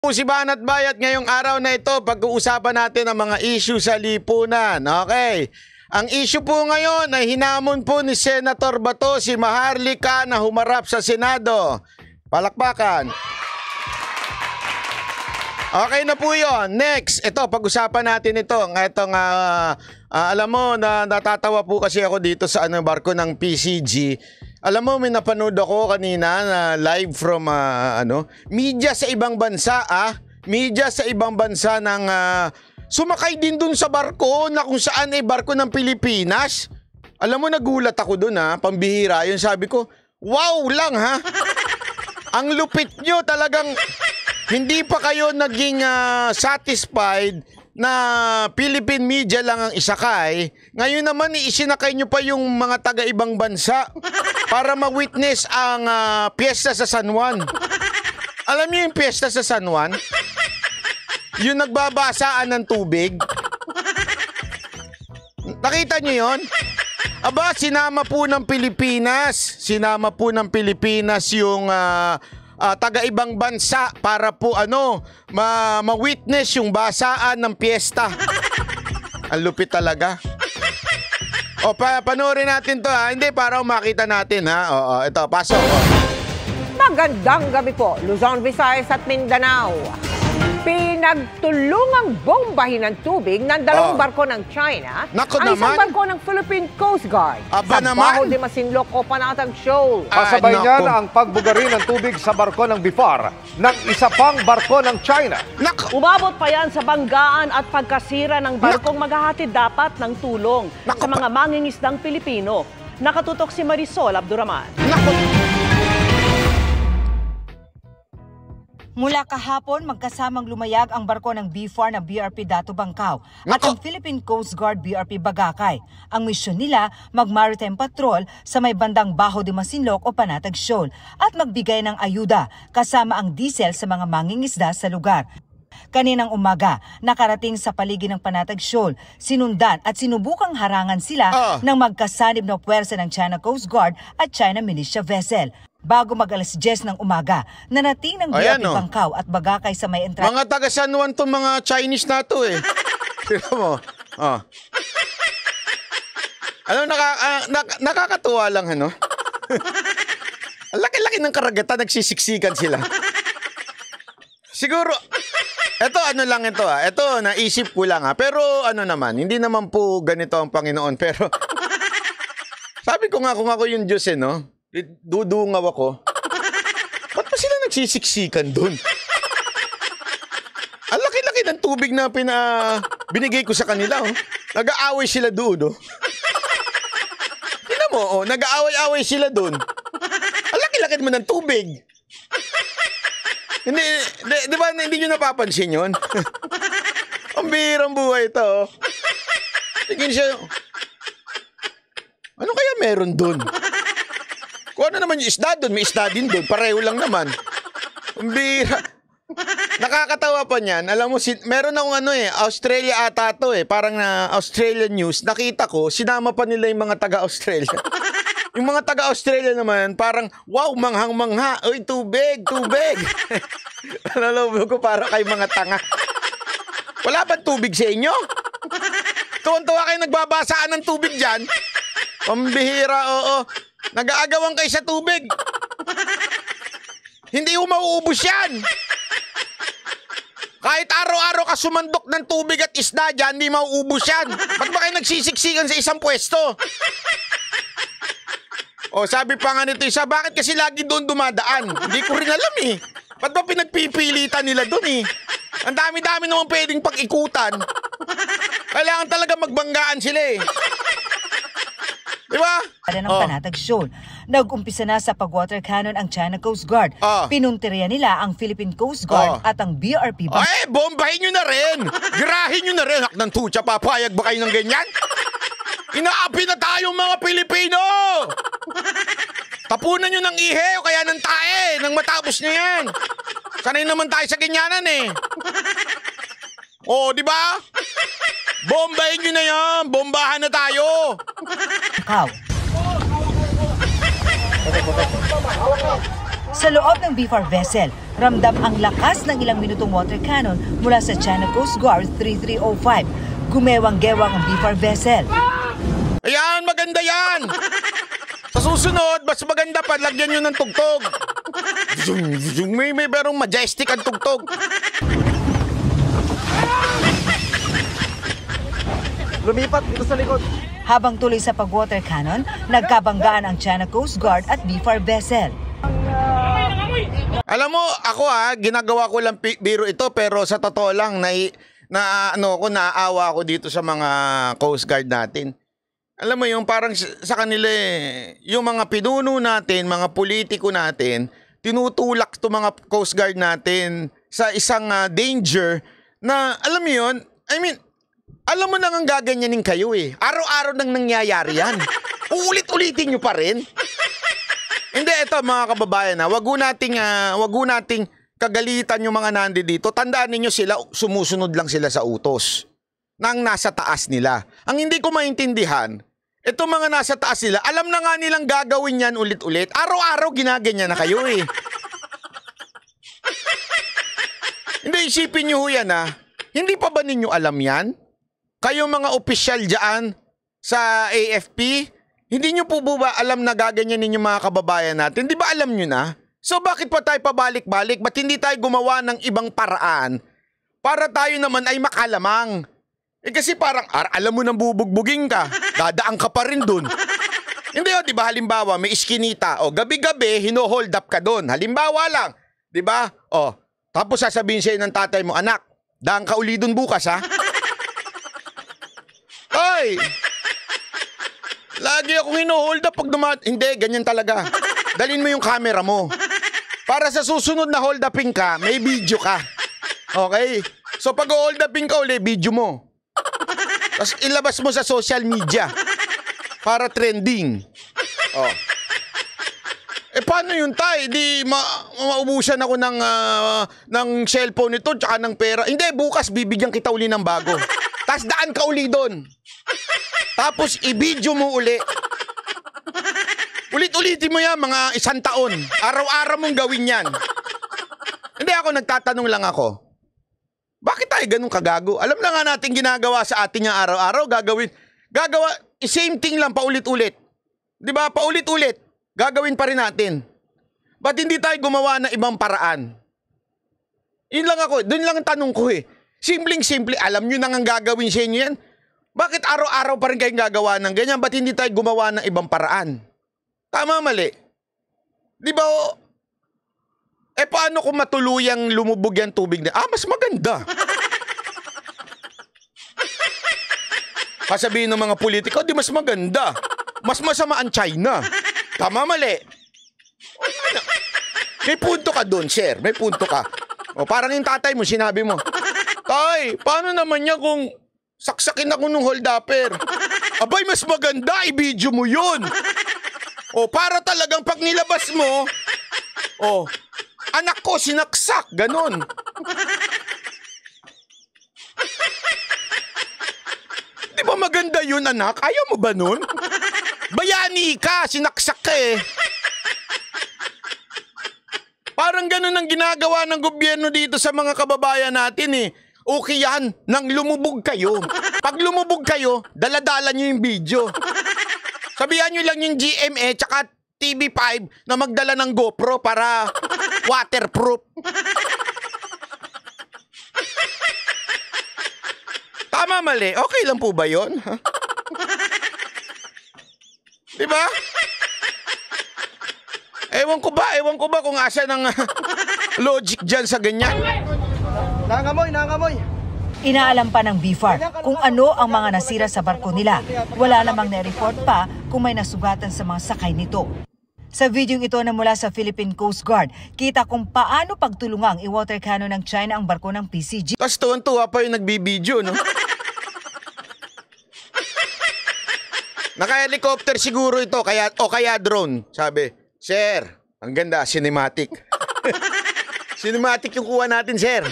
Si Banat Bayat ngayong araw na ito, pag-uusapan natin ang mga issue sa lipunan. Okay. Ang issue po ngayon ay hinamon po ni Senator Bato si Maharlika na humarap sa Senado. Palakpakan. Okay na po yun. Next, ito, pag-usapan natin ito. Alam mo, natatawa po kasi ako dito sa barko ng PCG. Alam mo, may napanood ako kanina na live from media sa ibang bansa, media sa ibang bansa ng sumakay din dun sa barko na kung saan ay barko ng Pilipinas. Alam mo, nagulat ako dun, pambihira. Yun sabi ko, wow lang Ang lupit nyo, talagang hindi pa kayo naging satisfied na Philippine media lang ang isakay. Ngayon naman isinakay nyo pa yung mga taga-ibang bansa para ma-witness ang piyesta sa San Juan. Alam niyo yung piyesta sa San Juan? Yung nagbabasaan ng tubig. Nakita niyo yon? Aba, sinama po ng Pilipinas yung taga-ibang bansa para po ma-witness yung basaan ng piyesta. Ang lupit talaga. O, panoorin natin to Hindi, para makita natin Oo, ito, pasok. Magandang gabi po, Luzon, Visayas at Mindanao. Pinagtulungang bombahin ng tubig ng dalawang barko ng China ang isang barko ng Philippine Coast Guard sa Baho de Masinloc o Panatag Shoal. Kasabay niyan ang pagbugari ng tubig sa barko ng BIFAR ng isa pang barko ng China. Umabot pa yan sa banggaan at pagkasira ng barkong maghahatid dapat ng tulong sa mga mangingisdang Pilipino. Nakatutok si Marisol Abduraman. Mula kahapon, magkasamang lumayag ang barko ng BIFAR na BRP Dato Bangkaw at ang Philippine Coast Guard BRP Bagakay. Ang misyon nila, mag-maritime patrol sa may bandang Baho de Masinloc o Panatag Shoal at magbigay ng ayuda kasama ang diesel sa mga mangingisda sa lugar. Kaninang umaga, nakarating sa paligid ng Panatag Shoal, sinundan at sinubukang harangan sila ng magkasanib na puwersa ng China Coast Guard at China Militia Vessel. Bago mag-alas 10 ng umaga, nanating ng BRP Bangkaw at Bagakay sa may entrada. Mga taga San Juan to, mga Chinese na to Tignan mo. Alam, nakakatuwa lang, Ang laki-laki ng karagatan, nagsisiksikan sila. Siguro, ito lang ito Ito, naisip ko lang Pero naman, hindi naman po ganito ang Panginoon. Pero, sabi ko nga kung ako yung Diyos dudungaw ako. Ba't pa sila nagsisiksikan dun? Ang laki-laki ng tubig na binigay ko sa kanila. Nag-aaway sila doon. Tingnan mo, nag-aaway-aaway sila doon. Ang laki-laki naman ng tubig. Di ba hindi nyo napapansin yun? Ang bihirang buhay ito. Tingin siya, ano kaya meron doon? Kung ano naman yung isda doon, may isda din doon. Pareho lang naman. Ang bihira. Nakakatawa pa niyan. Alam mo, meron akong Australia ata to Parang na Australian news. Nakita ko, sinama pa nila yung mga taga-Australia. Yung mga taga-Australia naman, parang, wow, manghang-mangha. Uy, tubig. Nalalaman ko para kay mga tanga. Wala ba tubig sa inyo? Tuwan-tuwa kayo nagbabasaan ng tubig dyan. Pambihira, oo. Nag-aagawan kayo sa tubig. Hindi mauubos yan. Kahit araw-araw ka sumandok ng tubig at isda dyan, hindi mauubos yan. Ba't ba kayo nagsisiksikan sa isang pwesto? Sabi pa nga nito isa, bakit kasi lagi doon dumadaan? Hindi ko rin alam Ba't ba pinagpipilitan nila doon Ang dami-dami naman pwedeng pag-ikutan. Kailangan talaga magbanggaan sila Diba? Ng Panatag Shoal. Nag-umpisa na sa pag-water cannon ang China Coast Guard. Pinuntirya nila ang Philippine Coast Guard at ang BRP. Bombahin nyo na rin! Girahin nyo na rin! Hak ng tutsa, papayag ba kayo ng ganyan? Inaapi na tayong mga Pilipino! Tapunan nyo ng ihe o kaya ng tae nang matapos nyo yan. Sanay naman tayo sa ganyanan di ba? Bombahin nyo na yan! Bombahan na tayo! Sa loob ng BIFAR vessel, Ramdam ang lakas ng ilang minutong water cannon mula sa China Coast Guard 3305. Gumewang-gewang ang BFAR vessel. Ayan, maganda yan! Sa susunod, mas maganda pa, lagyan nyo ng tugtog. May berong majestic ang tugtog. Lumipat dito sa likod. Habang tuloy sa pag-water cannon, nagkabanggaan ang China Coast Guard at BFAR vessel. Alam mo, ako ginagawa ko lang biro ito, pero sa totoo lang, naaawa ako dito sa mga Coast Guard natin. Alam mo yung parang sa kanila yung mga pinuno natin, mga politiko natin, tinutulak to mga Coast Guard natin sa isang danger na, alam mo yun, I mean, alam mo nang ang gaganyanin kayo Araw-araw nang nangyayari yan. Uulit-ulitin nyo pa rin. Hindi, ito mga kababayan wag nating kagalitan yung mga nandi dito. Tandaan ninyo sila, sumusunod lang sila sa utos nang nasa taas nila. Ang hindi ko maintindihan, ito mga nasa taas nila, alam na nga nilang gagawin yan ulit-ulit. Araw-araw ginaganyan na kayo Hindi, isipin nyo yan Hindi pa ba ninyo alam yan? Kayo mga opisyal dyan sa AFP, hindi nyo po ba alam na gaganyan ninyo mga kababayan natin? Di ba alam nyo na? So bakit pa tayo pabalik-balik? Ba't hindi tayo gumawa ng ibang paraan para tayo naman ay makalamang? Kasi parang, alam mo nang bubugbugin ka, dadaan ka pa rin dun. Hindi di ba halimbawa, may iskinita, gabi-gabi, hino-hold up ka dun. Halimbawa lang, di ba? Tapos sasabihin sa'yo ng tatay mo, anak, daan ka uli dun bukas Ay! Lagi akong hino-hold up pag hindi, ganyan talaga. Dalhin mo yung camera mo. Para sa susunod na hold upin ka, may video ka. Okay? So pag hold upin ka uli, video mo. Tapos ilabas mo sa social media. Para trending. Paano yun tay? Di maubusan ako ng cellphone nito tsaka ng pera. Hindi, bukas bibigyan kita uli ng bago. Tapos daan ka uli doon. Tapos i-video mo uli. Ulit-ulitin mo yan mga 1 taon. Araw-araw mong gawin yan. Hindi, ako nagtatanong lang ako. Bakit tayo ganun kagago? Alam na nga natin ginagawa sa atin yung araw-araw. Gagawa, same thing lang paulit-ulit. Di ba? Paulit-ulit. Gagawin pa rin natin. Ba't hindi tayo gumawa ng ibang paraan? Yun lang ako. Doon lang ang tanong ko Simpleng-simple. Alam nyo nang ang gagawin sa inyo yan. Bakit araw-araw pa rin kayong gagawa ng ganyan? Ba't hindi tayo gumawa ng ibang paraan? Tama, mali. Di ba? Paano kung matuluyang lumubog yung tubig na? Mas maganda. Kasabihin ng mga politiko, di mas maganda. Mas masama ang China. Tama, mali. May punto ka doon, sir. May punto ka. Parang yung tatay mo, sinabi mo, tay, paano naman niya kung saksakin ako nung hold upper? Abay, mas maganda, i-video mo yun. Para talagang pag nilabas mo, anak ko, sinaksak, ganun. Di ba maganda yun, anak? Ayaw mo ba nun? Bayani ka, sinaksak ka Parang ganun ang ginagawa ng gobyerno dito sa mga kababayan natin Okay yan, nang lumubog kayo. Pag lumubog kayo, daladala nyo yung video. Sabihan nyo lang yung GMA tsaka TV5 na magdala ng GoPro para waterproof. Tama, mali. Okay lang po ba yun? Diba? Ewan ko ba kung asa ng logic dyan sa ganyan. Nangangamoy. Inaalam pa ng BFAR kung ano ang mga nasira sa barko nila. Wala namang na-report pa kung may nasugatan sa mga sakay nito. Sa video ito na mula sa Philippine Coast Guard, kita kung paano pagtulungang i-water cannon ng China ang barko ng PCG. Tapos tuwan-tuwa pa yung nagbibideo, no? Naka-helicopter siguro ito, kaya drone. Sabi, sir, ang ganda, cinematic. Cinematic yung kuha natin, sir.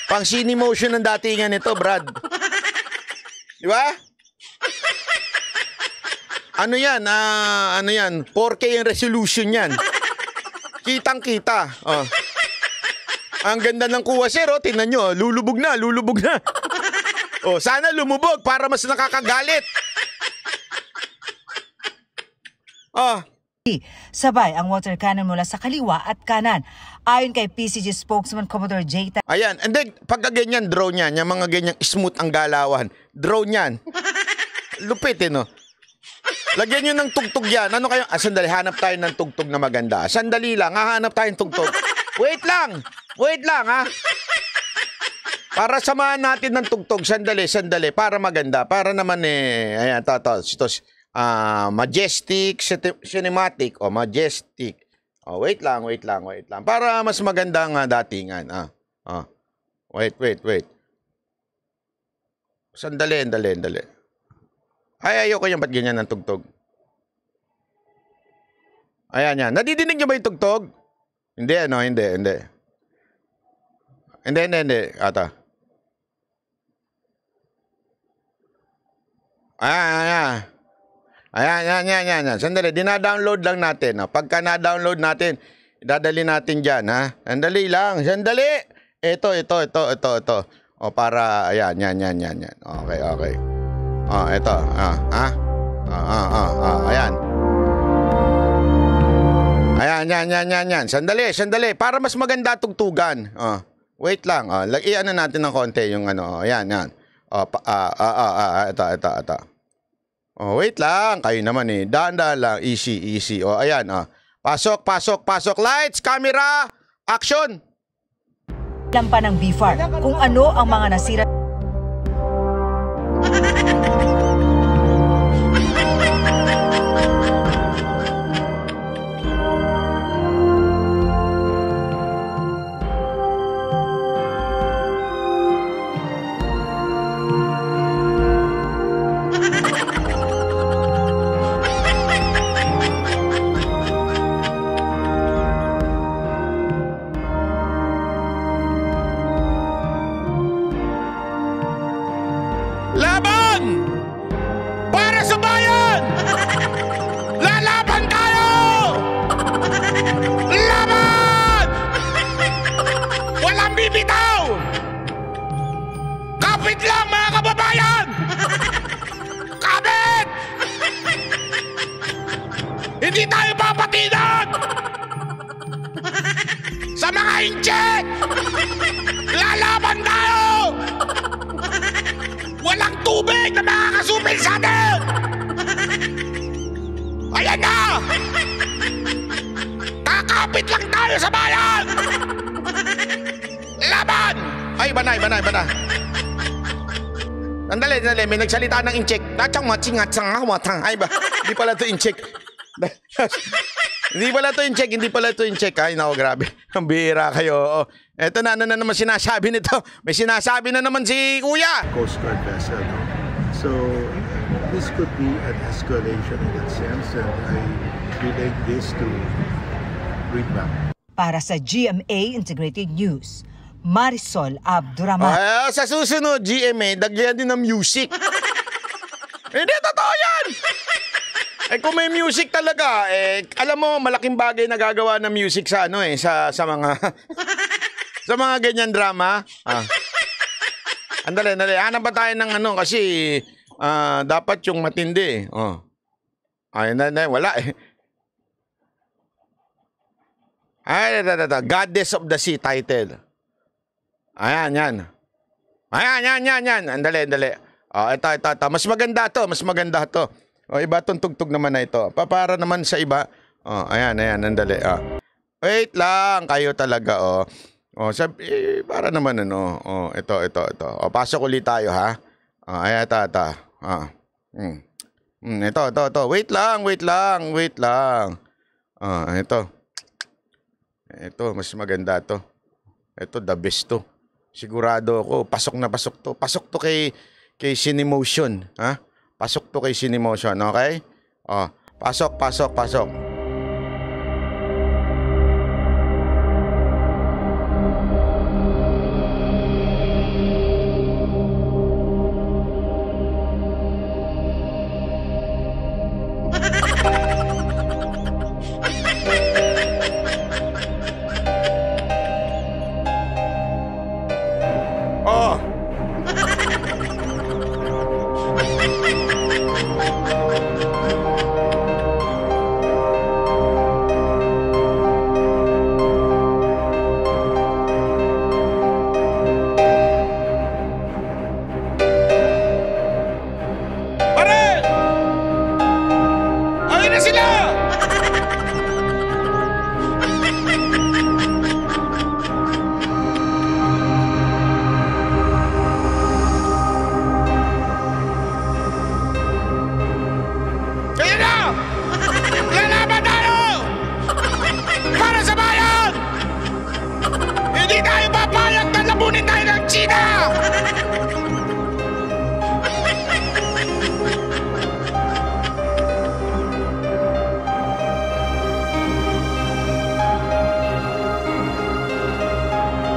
Pang Cinemotion ng datingan nito, Brad. Di ba? Ano yan? 4K yung resolution yan. Kitang-kita. Ang ganda ng kuha, sir. Oh. Tingnan nyo, lulubog na, lulubog na. Oh, sana lumubog para mas nakakagalit. Oh. Sabay ang water cannon mula sa kaliwa at kanan. Ayon kay PCG spokesman Commodore J. Ayan, and then pagka ganyan, drone yan. Yung mga ganyang smooth ang galawan. Drone yan. Lupit no? Lagyan nyo ng tugtog yan. Ano kayo? Sandali, hanap tayo ng tugtog na maganda. Sandali lang, hahanap tayo ng tugtog. Wait lang, ha? Para samahan natin ng tugtog. Sandali, para maganda. Para naman ayan, ito, majestic, cinematic, majestic. Wait lang. Para mas maganda nga datingan. Wait. Sandali. Ay, ayoko yung ba't ganyan ng tugtog. Ayan yan. Nadidinig niyo ba yung tugtog? Hindi. Hindi. Ata. Ayan. Sandali, dina-download lang natin. Pagka na-download natin, idadali natin dyan, ha? Sandali. Ito. Para, ayan. Okay. Ito. Ayan. Ayan. Sandali. Para mas maganda tugtugan. Wait lang. Iano natin ng konti yung Ayan. Ito. Wait lang. Kayo naman Dahan-dahan lang. Easy. Ayan. Pasok. Lights, camera, action. Lampa ng BFAR kung ano ang mga nasira. Laban! Para sa bayan! Lalaban tayo! Laban! Walang bibitaw! Kapit lang mga kababayan! Kapit! Hindi tayo papatinan! Sa mga incheck! Lalaban tayo! Walang tubig na makakasupil sa atin! Ayan na! Kakapit lang tayo sa bayan! Laban! Ay, banay. Sandali. May nagsalita ng incheck. Ay ba? Hindi pala ito incheck. Hindi pala ito incheck. Ay, nako, grabe. Ang bihira kayo. Eto na, ano na naman sinasabi nito? May sinasabi na naman si Kuya. Coast Guard vessel. No? So, this could be an escalation in that sense, and I relate this to Greenback. Para sa GMA Integrated News, Marisol Abduraman. Sa susunod, GMA, dagyan din ng music. Hindi, totoo yan! Kung may music talaga, alam mo, malaking bagay na gagawa ng music sa sa mga sa mga ganyan drama. Andali. Hanap ba tayo ng kasi dapat yung matindi. Ay, wala Ay, Goddess of the Sea title. Ayan. Andali. Ito. Mas maganda to. Iba tong tugtog naman na ito. Para naman sa iba. Ayan, andali. Wait lang, kayo talaga, sabi, para naman ito. Pasok ulit tayo, ha? Ayan, ito. Ito. Wait lang. Ito, mas maganda to. Ito, the best to. Sigurado ako, pasok na pasok to. Pasok to kay Cinemotion, ha? Pasok to kay Cinemotion, okay? Pasok. Oh.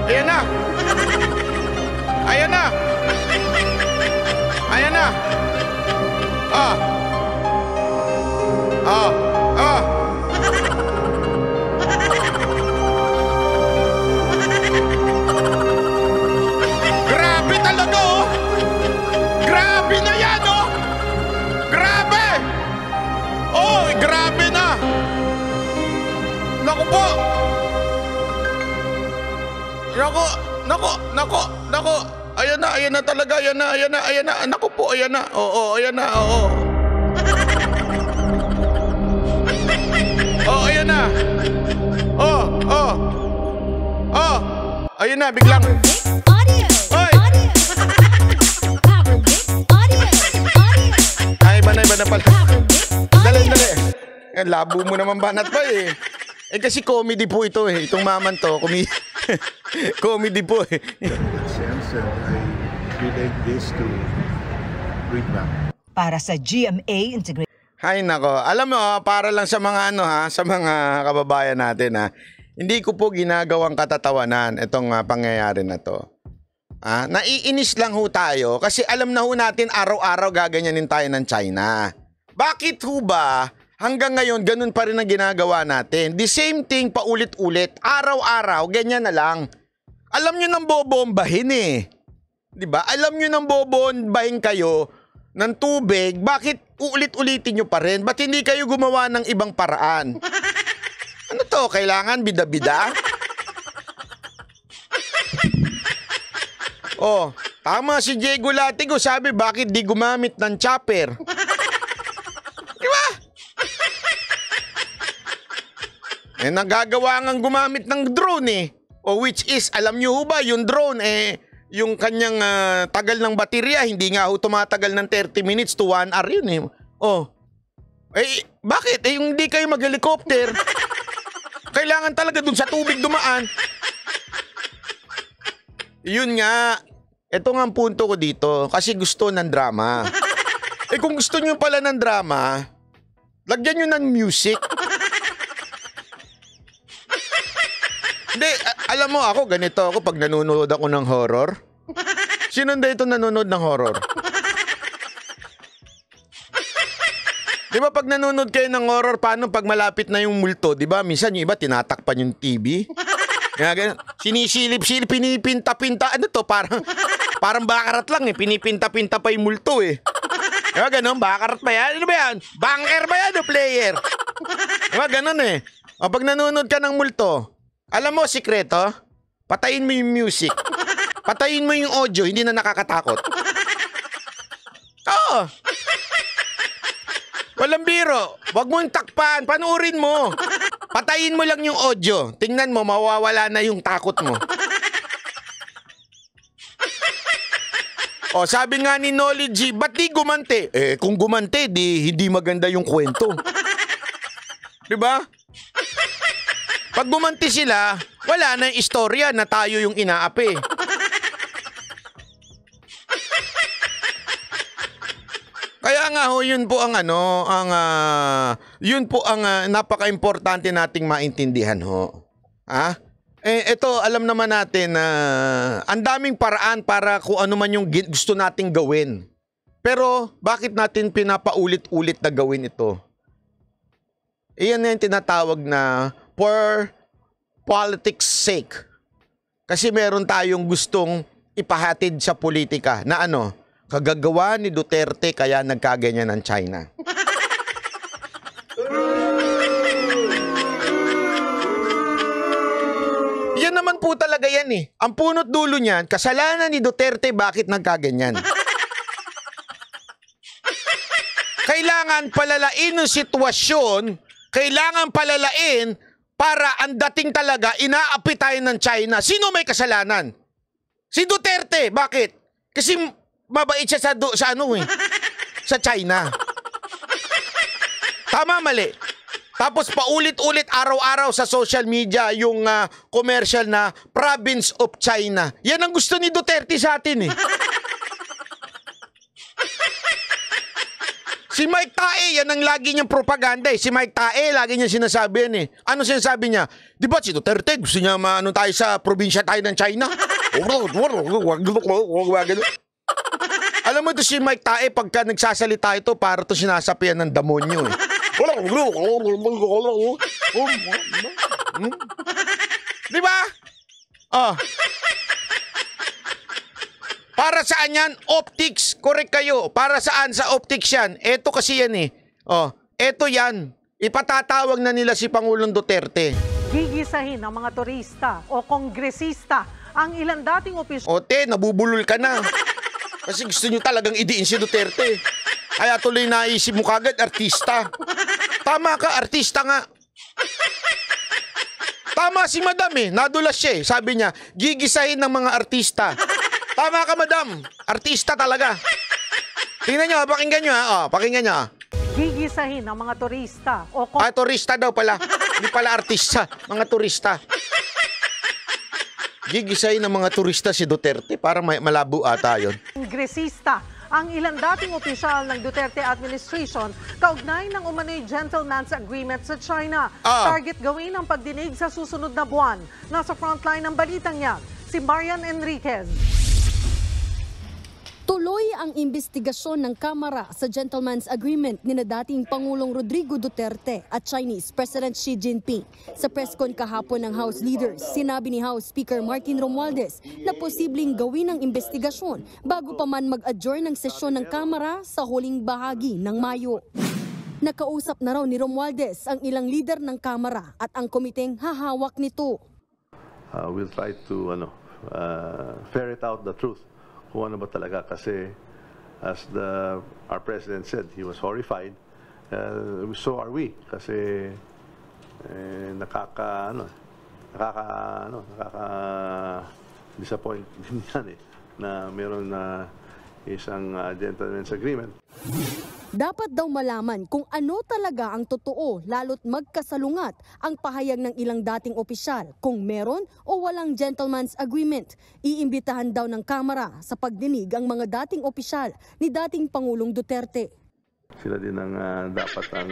Ayan na! Ayan na! Ayan na! Ah! Ah! Ah! Grabe talaga oh! Grabe na yan oh! Grabe! Oh, grabe na! Naku po! Nako. Ayan na talaga, ayan na. Nako po, ayan na. Oo, ayan na, oo. Oh, ayan na. Oh. Ayun na, biglang. Oy! Ay, iba na pala. Dali. Labo mo naman banat pa eh. Kasi comedy po ito eh. Itong maman to, comedy po eh. In that sense, and I relate this to read back. Para sa GMA Integrated. Hay nako, alam mo, para lang sa mga sa mga kababayan natin hindi ko po ginagawang katatawanan itong pangyayari na to. Naiinis lang ho tayo kasi alam na ho natin araw-araw gaganyanin tayo ng China. Bakit ho ba hanggang ngayon ganun pa rin ang ginagawa natin? The same thing paulit-ulit, araw-araw, ganyan na lang. Alam nyo nang bobombahin eh. 'Di ba? Alam nyo nang bobombahin kayo ng tubig, bakit uulit-ulitin nyo pa rin? Ba't hindi kayo gumawa ng ibang paraan? Ano to? Kailangan bida-bida? Oh, tama si Diego Latigo, sabi bakit di gumamit ng chopper? Di ba? Nagagawa ngang gumamit ng drone eh. Which is, alam nyo ba, yung drone yung kanyang tagal ng baterya, hindi nga ho tumatagal ng 30 minutes to 1 hour yun eh. Bakit? Yung hindi kayo mag-helicopter, kailangan talaga dun sa tubig dumaan. Yun nga, ito nga ang punto ko dito, kasi gusto ng drama. Kung gusto nyo pala ng drama, lagyan nyo ng music. Hindi, alam mo ako, ganito ako pag nanonood ako ng horror. Sino dito nanonood ng horror? Di ba pag nanonood kayo ng horror, paano pag malapit na yung multo? Di ba minsan yung iba tinatakpan yung TV? Sinisilip-silip, pinipinta-pinta. Ano to? Parang bakarat lang eh. Pinipinta-pinta pa yung multo eh. Di ba ganun? Bakarat ba yan? Ano ba yan? Banker ba yan o player? Di ba ganun eh? Pag nanonood ka ng multo, alam mo, sikreto? Patayin mo yung music. Patayin mo yung audio, hindi na nakakatakot. Oo. Walang biro. Huwag mong takpan, panuorin mo. Patayin mo lang yung audio. Tingnan mo, mawawala na yung takot mo. Sabi nga ni Nolly G, ba't di gumante? Kung gumante, di hindi maganda yung kwento. Diba? Pag gumanti sila, wala na yung istorya na tayo yung inaapi. Kaya nga ho, yun po ang napaka-importante nating maintindihan ho. Ito, alam naman natin na ang daming paraan para kung ano man yung gusto nating gawin. Pero bakit natin pinapaulit-ulit na gawin ito? Iyan na yung tinatawag na for politics sake. Kasi meron tayong gustong ipahatid sa politika na ano, kagagawa ni Duterte kaya nagkaganyan ng China. Yan naman po talaga yan eh. Ang punot dulo niyan, kasalanan ni Duterte bakit nagkaganyan. Kailangan palalain ng sitwasyon, kailangan palalain para ang dating talaga inaapi tayo ng China. Sino may kasalanan? Si Duterte. Bakit? Kasi mabait siya sa China. Tama, mali. Tapos paulit-ulit araw-araw sa social media yung commercial na Province of China. Yan ang gusto ni Duterte sa atin eh. Si Mike Tae, yan ang lagi niyang propaganda eh. Si Mike Tae, lagi niya sinasabi yan eh. Ano sinasabi niya? Di ba si Duterte, gusto niya maano tayo sa probinsya tayo ng China? Alam mo ito si Mike Tae, pagka nagsasalita ito, para ito sinasapian ng demonyo eh. Di ba? Oh. Para saan yan? Optics. Correct kayo. Para saan sa optics yan? Eto kasi yan eh. Oh, eto yan. Ipatatawag na nila si Pangulong Duterte. Gigisahin ng mga turista o kongresista ang ilang dating opisyal. Ote, nabubulol ka na. Kasi gusto nyo talagang idiin si Duterte. Kaya tuloy naisip mo kagad, artista. Tama ka, artista nga. Tama si Madam eh. Nadulas siya eh. Sabi niya, gigisahin ng mga artista. Tama ka, Madam. Artista talaga. Tingnan nyo, pakinggan nyo ha. Oh, pakinggan nyo ha. Gigisahin ng mga turista o turista daw pala. Hindi pala artista. Mga turista. Gigisahin ng mga turista si Duterte para malabo ata yun. kongresista ang ilang dating opisyal ng Duterte administration kaugnay ng umano'y gentleman's agreement sa China. Target gawin ang pagdinig sa susunod na buwan. Nasa frontline ng balitang yan, si Marian Enriquez. Tuloy ang investigasyon ng Kamara sa gentleman's agreement ni dating Pangulong Rodrigo Duterte at Chinese President Xi Jinping. Sa presscon kahapon ng House leaders, sinabi ni House Speaker Martin Romualdez na posibleng gawin ang investigasyon bago pa man mag-adjourn ng sesyon ng Kamara sa huling bahagi ng Mayo. Nakausap na raw ni Romualdez ang ilang leader ng Kamara at ang komiteng hahawak nito. We'll try to ferret out the truth. Kung ano ba talaga, kasi as our president said, he was horrified. So are we, kasi nakaka-disappoint din yan eh, na meron na isang gentleman's agreement. Dapat daw malaman kung ano talaga ang totoo, lalo't magkasalungat ang pahayag ng ilang dating opisyal kung meron o walang gentleman's agreement. Iimbitahan daw ng Kamara sa pagdinig ang mga dating opisyal ni dating Pangulong Duterte. Sila din ang dapat ang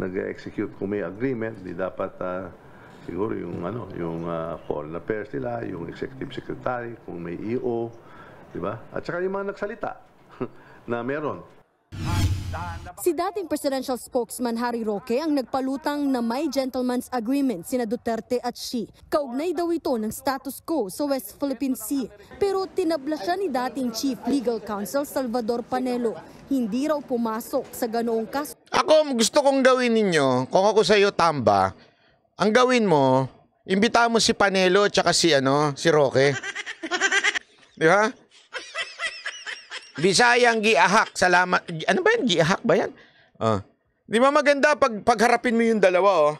nag-execute kung may agreement, di dapat siguro yung foreign affairs nila, yung executive secretary, kung may EO, di ba? At saka yung mga nagsalita na meron. Si dating presidential spokesman Harry Roque ang nagpalutang na may gentleman's agreement sina Duterte at Xi. Kaugnay daw ito ng status quo sa West Philippine Sea. Pero tinabla siya ni dating Chief Legal Counsel Salvador Panelo. Hindi raw pumasok sa ganoong kaso. Ako, gusto kong gawin ninyo, kung ako sa iyo tamba, ang gawin mo, imbita mo si Panelo at si Roque. Di ba? Bisayang giahak, salamat. Ano ba yan? Giahak ba yan? Di ba maganda pagharapin mo yung dalawa,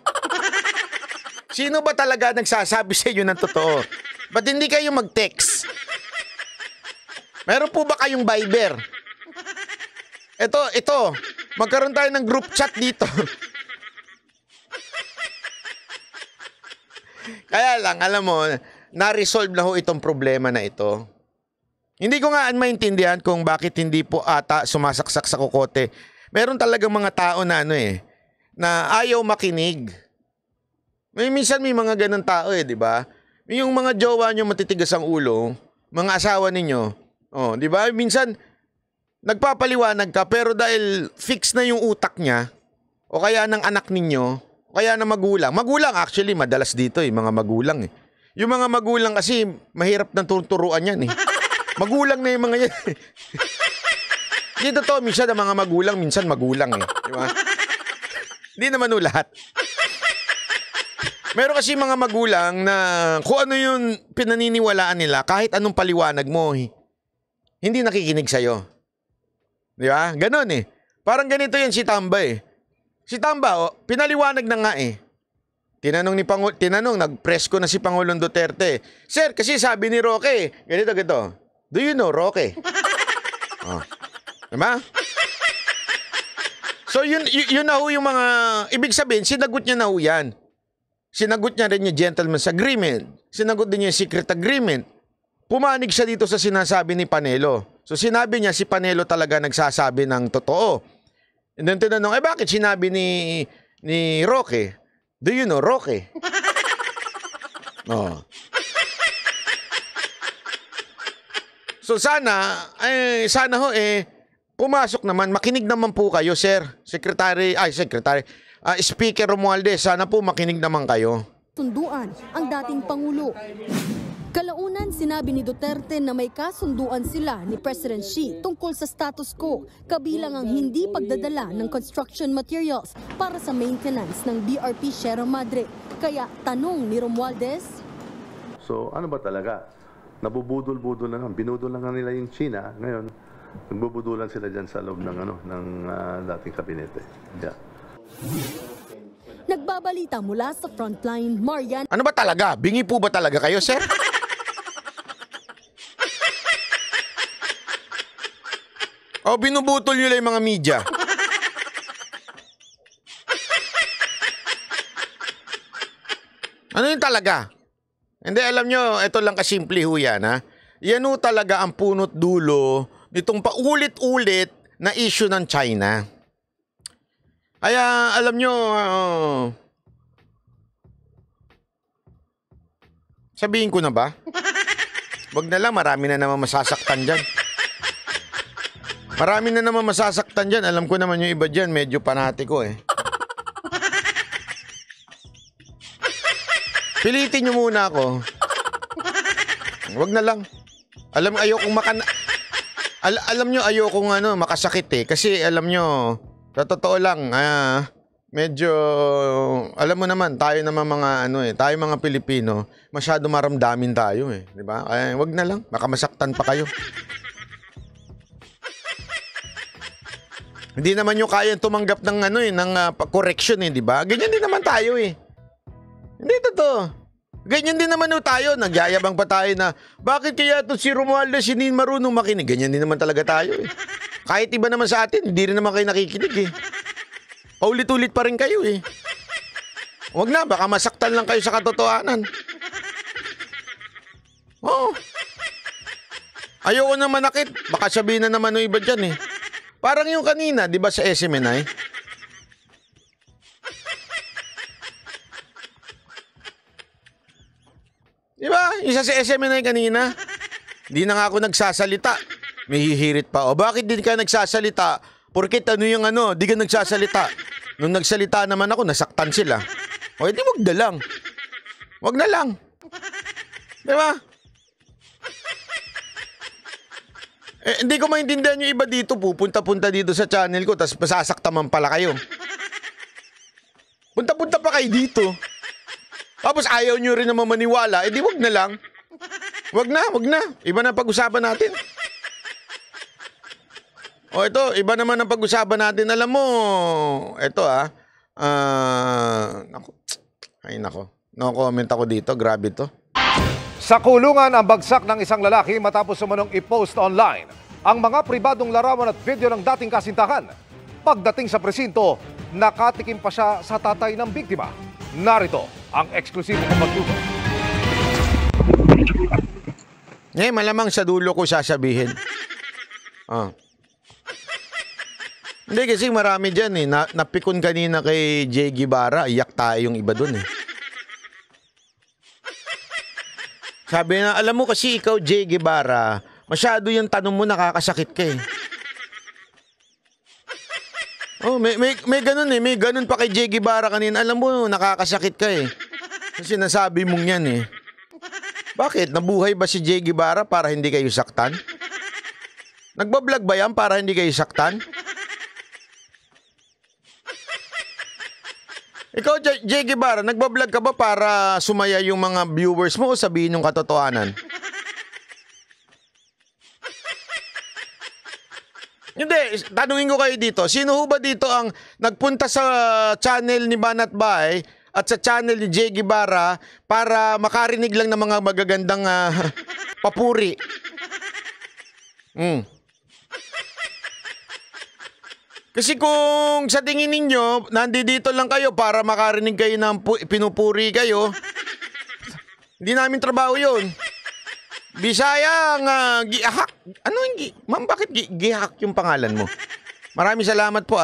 Sino ba talaga nagsasabi sa inyo ng totoo? Ba't hindi kayo mag-text? Meron po ba kayong Viber? Ito. Magkaroon tayo ng group chat dito. Kaya lang, alam mo, na-resolve na ho itong problema na ito. Hindi ko nga maintindihan kung bakit hindi po ata sumasaksak sa kokote. Meron talagang mga tao na na ayaw makinig. Minsan may mga ganun tao di ba? Yung mga jowa nyo matitigas ang ulo, mga asawa ninyo, di ba? Minsan nagpapaliwanag ka pero dahil fix na yung utak niya o kaya ng anak ninyo, o kaya ng magulang. Magulang actually madalas dito mga magulang Yung mga magulang kasi, mahirap na turuan yan eh. Magulang na yung mga yan. Hindi totoo, minsan ang mga magulang, minsan magulang eh. Di ba? Hindi naman lahat. Meron kasi mga magulang na kung ano yung pinaniniwalaan nila, kahit anong paliwanag mo, hindi nakikinig sa'yo. Di ba? Ganon eh. Parang ganito yan si Tamba eh. Si Tamba, pinaliwanag na nga eh. Tinanong, nag-press ko na si Pangulong Duterte. Sir, kasi sabi ni Roque, ganito. Do you know Roque? Oh. Diba? So yun na ho yung mga, ibig sabihin, sinagot niya na ho yan. Sinagot niya rin yung gentleman's agreement. Sinagot din niya yung secret agreement. Pumanig siya dito sa sinasabi ni Panelo. So sinabi niya si Panelo talaga nagsasabi ng totoo. And then tinanong, bakit sinabi ni Roque? Do you know Roque? Oh. So sana ho pumasok naman, makinig naman po kayo, sir. Speaker Romualdez, sana po makinig naman kayo. Sunduan ang dating Pangulo. Kalaunan, sinabi ni Duterte na may kasunduan sila ni President Xi tungkol sa status quo, kabilang ang hindi pagdadala ng construction materials para sa maintenance ng BRP Sierra Madre. Kaya tanong ni Romualdez, so ano ba talaga? Nabubudol-budol na lang. Binudol na nga nila yung China. Ngayon, nagbubudulan sila dyan sa loob ng dating kabinete. Yeah. Nagbabalita mula sa frontline, Marian. Ano ba talaga? Bingi po ba talaga kayo, sir? O binubutol nyo lang yung mga media? Ano yun talaga? Hindi, alam nyo, ito lang kasimple ho yan, ha? Yan ho talaga ang punot dulo nitong paulit-ulit na issue ng China. Kaya, alam nyo, sabihin ko na ba? Wag na lang, marami na naman masasaktan dyan. Marami na naman masasaktan dyan. Alam ko naman yung iba dyan, medyo panatiko eh. Pilitin nyo muna ako. Wag na lang. Alam nyo, ayokong makasakit eh. Kasi alam nyo, sa totoo lang, medyo, alam mo naman, tayo naman mga tayo mga Pilipino, masyado maramdamin tayo eh. Diba? Wag na lang, baka masaktan pa kayo. Hindi naman nyo kayang tumanggap ng ng correction eh, di ba? Ganyan din naman tayo eh. Hindi totoo. Ganyan din naman tayo. Nagyayabang pa tayo na, bakit kaya ito si Romualdez hindi marunong makinig? Ganyan din naman talaga tayo eh. Kahit iba naman sa atin, hindi rin naman kayo nakikinig eh. Paulit-ulit pa rin kayo eh. Huwag na, baka masaktan lang kayo sa katotohanan. Oo. Ayoko na manakit. Baka sabihin na naman ng iba dyan eh. Parang yung kanina, di ba sa SMNI? Di ba? Isa sa SMNI kanina. Di na nga ako nagsasalita. May hihirit pa. O bakit din ka nagsasalita? Porkit di ka nagsasalita. Nung nagsalita naman ako, nasaktan sila. O edi wag na lang. Wag na lang. Di ba? Hindi ko maintindihan yung iba dito, pupunta-punta dito sa channel ko, tapos masasaktan man pala kayo. Punta-punta pa kayo dito. Tapos ayaw nyo rin naman maniwala, edi wag na lang. Wag na. Iba na pag-usapan natin. O ito, iba naman ang pag-usapan natin. Alam mo, ito nako. No comment ako dito, grabe to. Sa kulungan ang bagsak ng isang lalaki matapos umanong i-post online ang mga pribadong larawan at video ng dating kasintahan. Pagdating sa presinto, nakatikim pa siya sa tatay ng biktima. Narito ang eksklusibong pagtutok. Malamang sa dulo ko sasabihin. Hindi kasi marami dyan eh. Napikon kanina kay Jay Guevara, iyak tayo yung iba dun eh. Sabi na, alam mo kasi ikaw, Jay Guevara, masyado yung tanong mo, nakakasakit ka eh. Oh, may ganun eh. May ganun pa kay Jay Guevara kanina. Alam mo, nakakasakit ka eh. Kasi nasabi mong yan eh. Bakit? Nabuhay ba si Jay Guevara para hindi kayo saktan? Nagbablog ba yan para hindi kayo saktan? Ikaw, Jay Guevara, nagbablog ka ba para sumaya yung mga viewers mo o sabihin yung katotohanan? Hindi, tanungin ko kayo dito. Sino ho ba dito ang nagpunta sa channel ni Banat Bay at sa channel ni Jay Guevara para makarinig lang ng mga magagandang papuri? Kasi kung sa tingin ninyo, nandito lang kayo para makarinig kayo ng pinupuri kayo, hindi namin trabaho yun. Bisaya nga gihak. Ano yung ma'am, bakit gihak yung pangalan mo? Maraming salamat po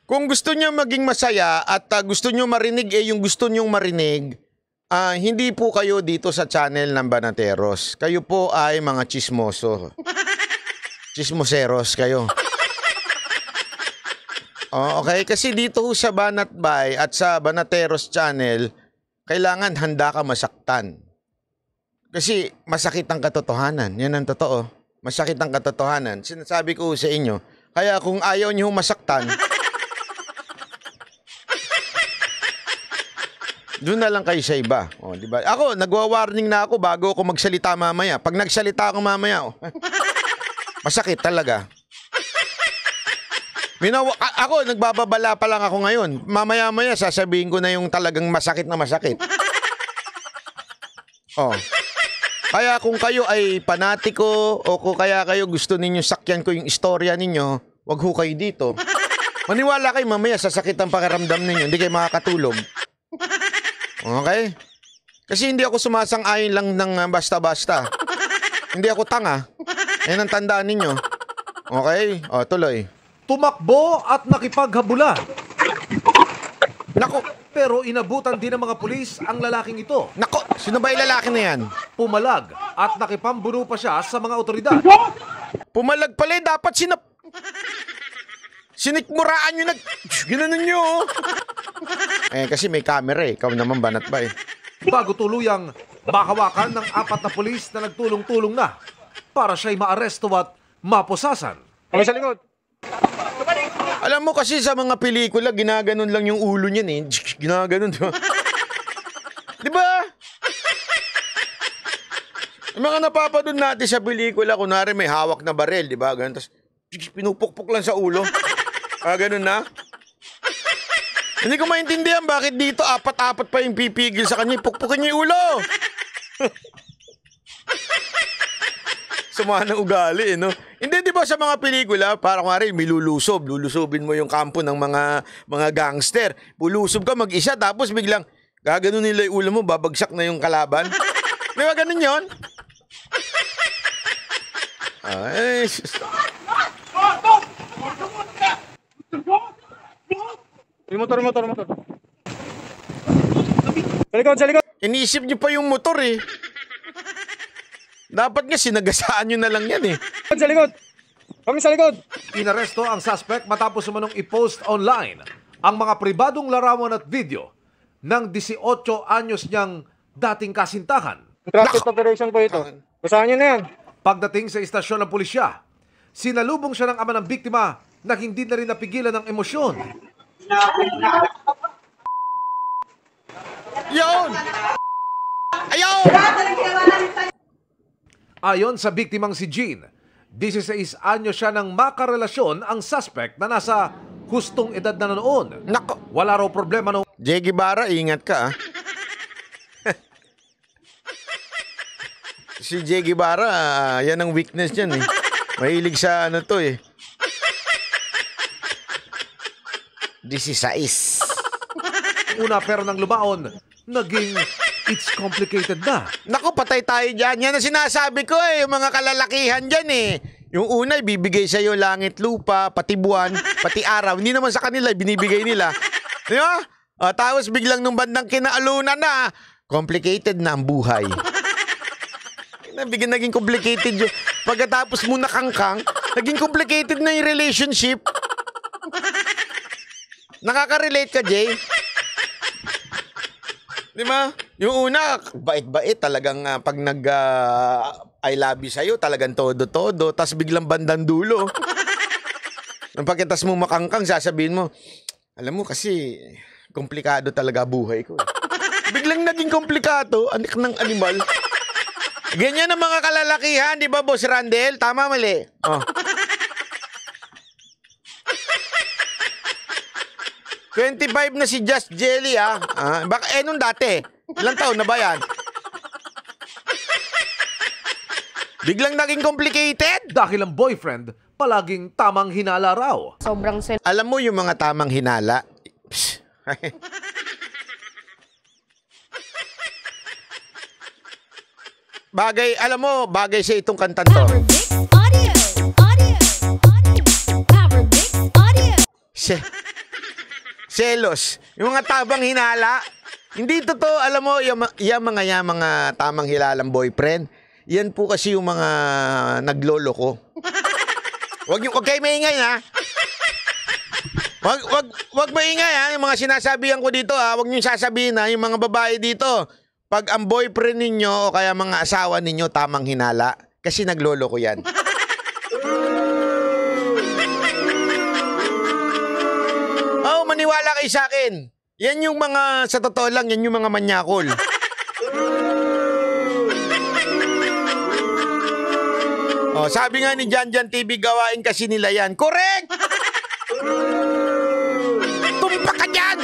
Kung gusto niyo maging masaya at gusto niyo marinig yung gusto niyo marinig, hindi po kayo dito sa channel ng Banateros. Kayo po ay mga chismoso. Chismoseros kayo. Okay, kasi dito sa Banat Bay at sa Banateros channel, kailangan handa ka masaktan. Kasi masakit ang katotohanan. Yan ang totoo. Masakit ang katotohanan. Sinasabi ko sa inyo. Kaya kung ayaw niyo masaktan, doon na lang kayo sa iba. Diba? Ako, nagwa-warning na ako bago ako magsalita mamaya. Pag nagsalita ako mamaya, masakit talaga. Ako, nagbababala pa lang ako ngayon. Mamaya-maya, sasabihin ko na yung talagang masakit na masakit. Kaya kung kayo ay panatiko o kung kaya kayo gusto ninyo sakyan ko yung istorya ninyo, wag ho kayo dito. Maniwala kayo, mamaya sasakit ang pakiramdam ninyo. Hindi kayo makakatulog. Okay? Kasi hindi ako sumasang-ayon lang ng basta-basta. Hindi ako tanga. Yan ang tandaan ninyo. Okay? Tuloy. Tumakbo at nakipaghabulan. Nako, pero inabutan din ng mga pulis ang lalaking ito. Nako, sino ba yung lalaki na yan? Pumalag at nakipambuno pa siya sa mga otoridad. Pumalag pala, dapat sinikmuraan nyo ginanon nyo. Kasi may camera ikaw naman Banat Bay. Bago tuluyang makawakan ng 4 na pulis na nagtulong-tulong na para siya'y maaresto at mapusasan. Kami sa likod. Alam mo kasi sa mga pelikula, ginaganon lang yung ulo niyan Ginaganon. Di ba? Yung mga napapanood natin sa pelikula, kunwari may hawak na barel, di ba? Ganun, tapos pinupukpok lang sa ulo. Ganun na. Hindi ko maintindihan bakit dito 4 pa yung pipigil sa kanya. Pukpukin niya yung ulo. Sama ng ugali, no? Hindi, di ba sa mga pelikula, parang kunwari, may lulusubin mo yung kampo ng mga gangster. Lulusob ka mag-isa, tapos biglang gaganon nila yung ulo mo, babagsak na yung kalaban. Di ba ganun yun? Ay, Motor. Sa likod. Iniisip niyo pa yung motor Dapat nga sinagasaan nyo na lang yan Sa likod. Kami sa likod. Inaresto ang suspect matapos umanong i-post online ang mga pribadong larawan at video ng 18 anyos niyang dating kasintahan. Traffic operation po ito. Basahan niyo na yan. Pagdating sa istasyon ng pulisya, sinalubong siya ng ama ng biktima na hindi na rin napigilan ng emosyon. Yun! Ayaw! Ayon sa biktimang si Jean, 16 anyo siya nang makarelasyon ang suspect na nasa hustong edad na noon. Nako! Wala raw problema noon. Jay Guevara, ingat ka Si Jay Guevara, yan ang weakness niyan Mahilig sa ano to 16. Una pero nang lumaon, naging it's complicated na. Naku, patay tayo dyan. Yan ang sinasabi ko yung mga kalalakihan dyan Yung una, ibibigay sa'yo langit, lupa, pati buwan, pati araw. Hindi naman sa kanila, binibigay nila. Di ba? Tapos biglang nung bandang kinaalunan na, complicated na ang buhay. Bigyan naging complicated yun. Pagkatapos mo nakangkang, naging complicated na yung relationship. Nakaka-relate ka, Jay? Di ba? Yung una, bait-bait talagang pag I love you sa'yo, talagang todo-todo. Tapos biglang bandang dulo. Nang pagkitas mo makangkang, sasabihin mo, alam mo kasi, komplikado talaga buhay ko. Biglang naging komplikado, anik ng animal. Ganyan ang mga kalalakihan, di ba, Boss Randel? Tama, mali. Oh. 25 na si Just Jelly, baka, nung dati, ilang taon na ba yan? Biglang naging complicated? Dahil ang boyfriend, palaging tamang hinala raw. Sobrang Alam mo yung mga tamang hinala? Bagay, alam mo, bagay sa itong kantan to. Selos. Yung mga tabang hinala. Hindi totoo, alam mo, yung mga tamang hilalang boyfriend. Yan po kasi yung mga naglolo ko. Wag kayo maingay, ha? Wag maingay, ha? Yung mga sinasabihan ko dito, ha? Wag niyo sasabihin, ha? Yung mga babae dito, pag ang boyfriend ninyo o kaya mga asawa ninyo tamang hinala, kasi naglolo ko yan. Oh, maniwala kayo sa akin. Yan yung mga, sa totoo lang, yan yung mga manyakol. Oh, sabi nga ni Janjan TV, gawain kasi nila yan. Correct! Tumpak ka dyan!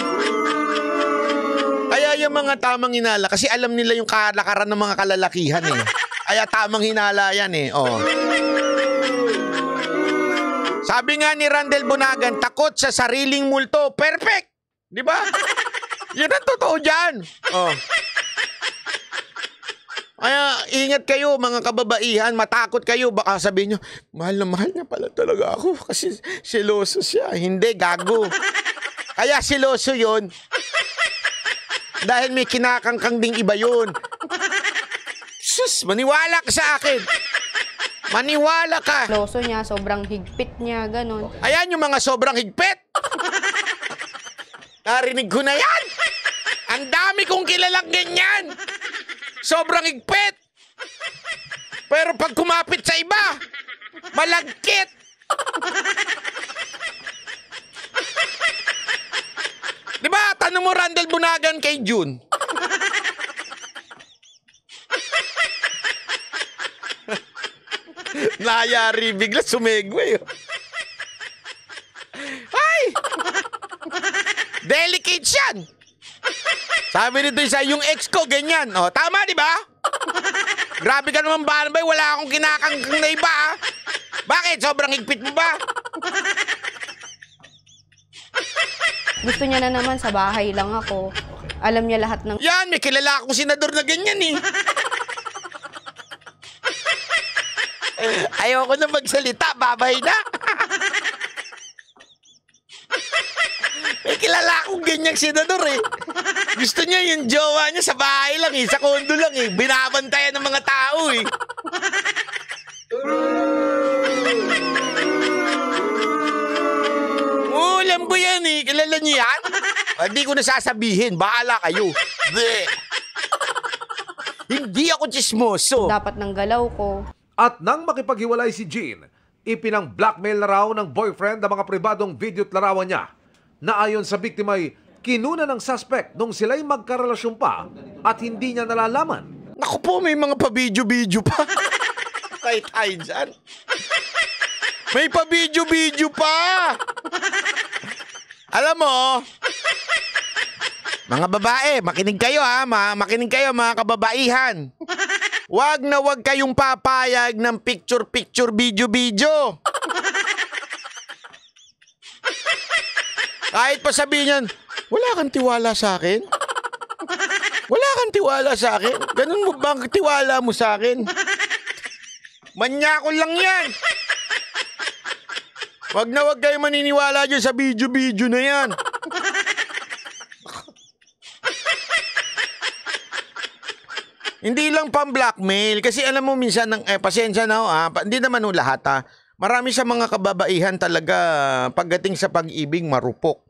Kaya yung mga tamang hinala, kasi alam nila yung kalakaran ng mga kalalakihan eh. Kaya tamang hinala yan eh. Oh. Sabi nga ni Randel Bunagan, takot sa sariling multo. Perfect! Di ba? Yan ang totoo dyan. Oh. Kaya ingat kayo mga kababaihan, matakot kayo. Baka sabihin nyo, mahal na mahal niya pala talaga ako kasi seloso siya. Hindi, gago. Kaya seloso yun. Dahil may kinakangkang ding iba yun. Sus, maniwala ka sa akin. Maniwala ka. Seloso niya, sobrang higpit niya, ganun. Ayan yung mga sobrang higpit. Narinig ko na yan. Ang dami kong kilalang ganyan. Sobrang higpit. Pero pag kumapit sa iba, malagkit. Diba? Tanong mo Randel Bunagan kay June. Nayari, bigla sumegway. Ay! Delicate yan. Sabi nito isa, yung ex ko, ganyan. O, tama, di ba? Grabe ka naman, Banbay. Wala akong kinakangkang na iba, ha? Bakit? Sobrang higpit mo ba? Gusto niya na naman sa bahay lang ako. Alam niya lahat ng... Yan, may kilala akong senador na ganyan, eh. Ayoko na magsalita, babay na. May kilala akong ganyang senador, eh. Gusto niya yung jowa niya sa bahay lang, eh. Sa kondo lang, eh. Binabantayan ng mga tao, eh. Oh, alam ko yan, eh. Kilala niyo yan? Hindi ko nasasabihin. Bahala kayo. Bleh. Hindi ako chismoso. Dapat ng galaw ko. At nang makipaghiwalay si Jean, ipinang-blackmail na raw ng boyfriend ang mga pribadong video't larawan niya na ayon sa biktima ay kinuna ng suspect nung sila'y magkarelasyon pa at hindi niya nalalaman. Naku po, may mga pa-video-video pa. Tay-tay dyan. May pa-video-video pa. Alam mo, mga babae, makinig kayo ha, makinig kayo mga kababaihan. Wag na wag kayong papayag ng picture-picture, video-video. Kahit pa sabihin yan, wala kang tiwala sa akin? Wala kang tiwala sa akin? Ganun mo bang tiwala mo sa akin? Manyakol lang yan. Wag na wag kayo maniniwala dyan sa video-video na yan. Hindi lang pang-blackmail. Kasi alam mo minsan, pasensya na ho, hindi naman ho lahat ha. Marami sa mga kababaihan talaga pagdating sa pag-ibig marupok.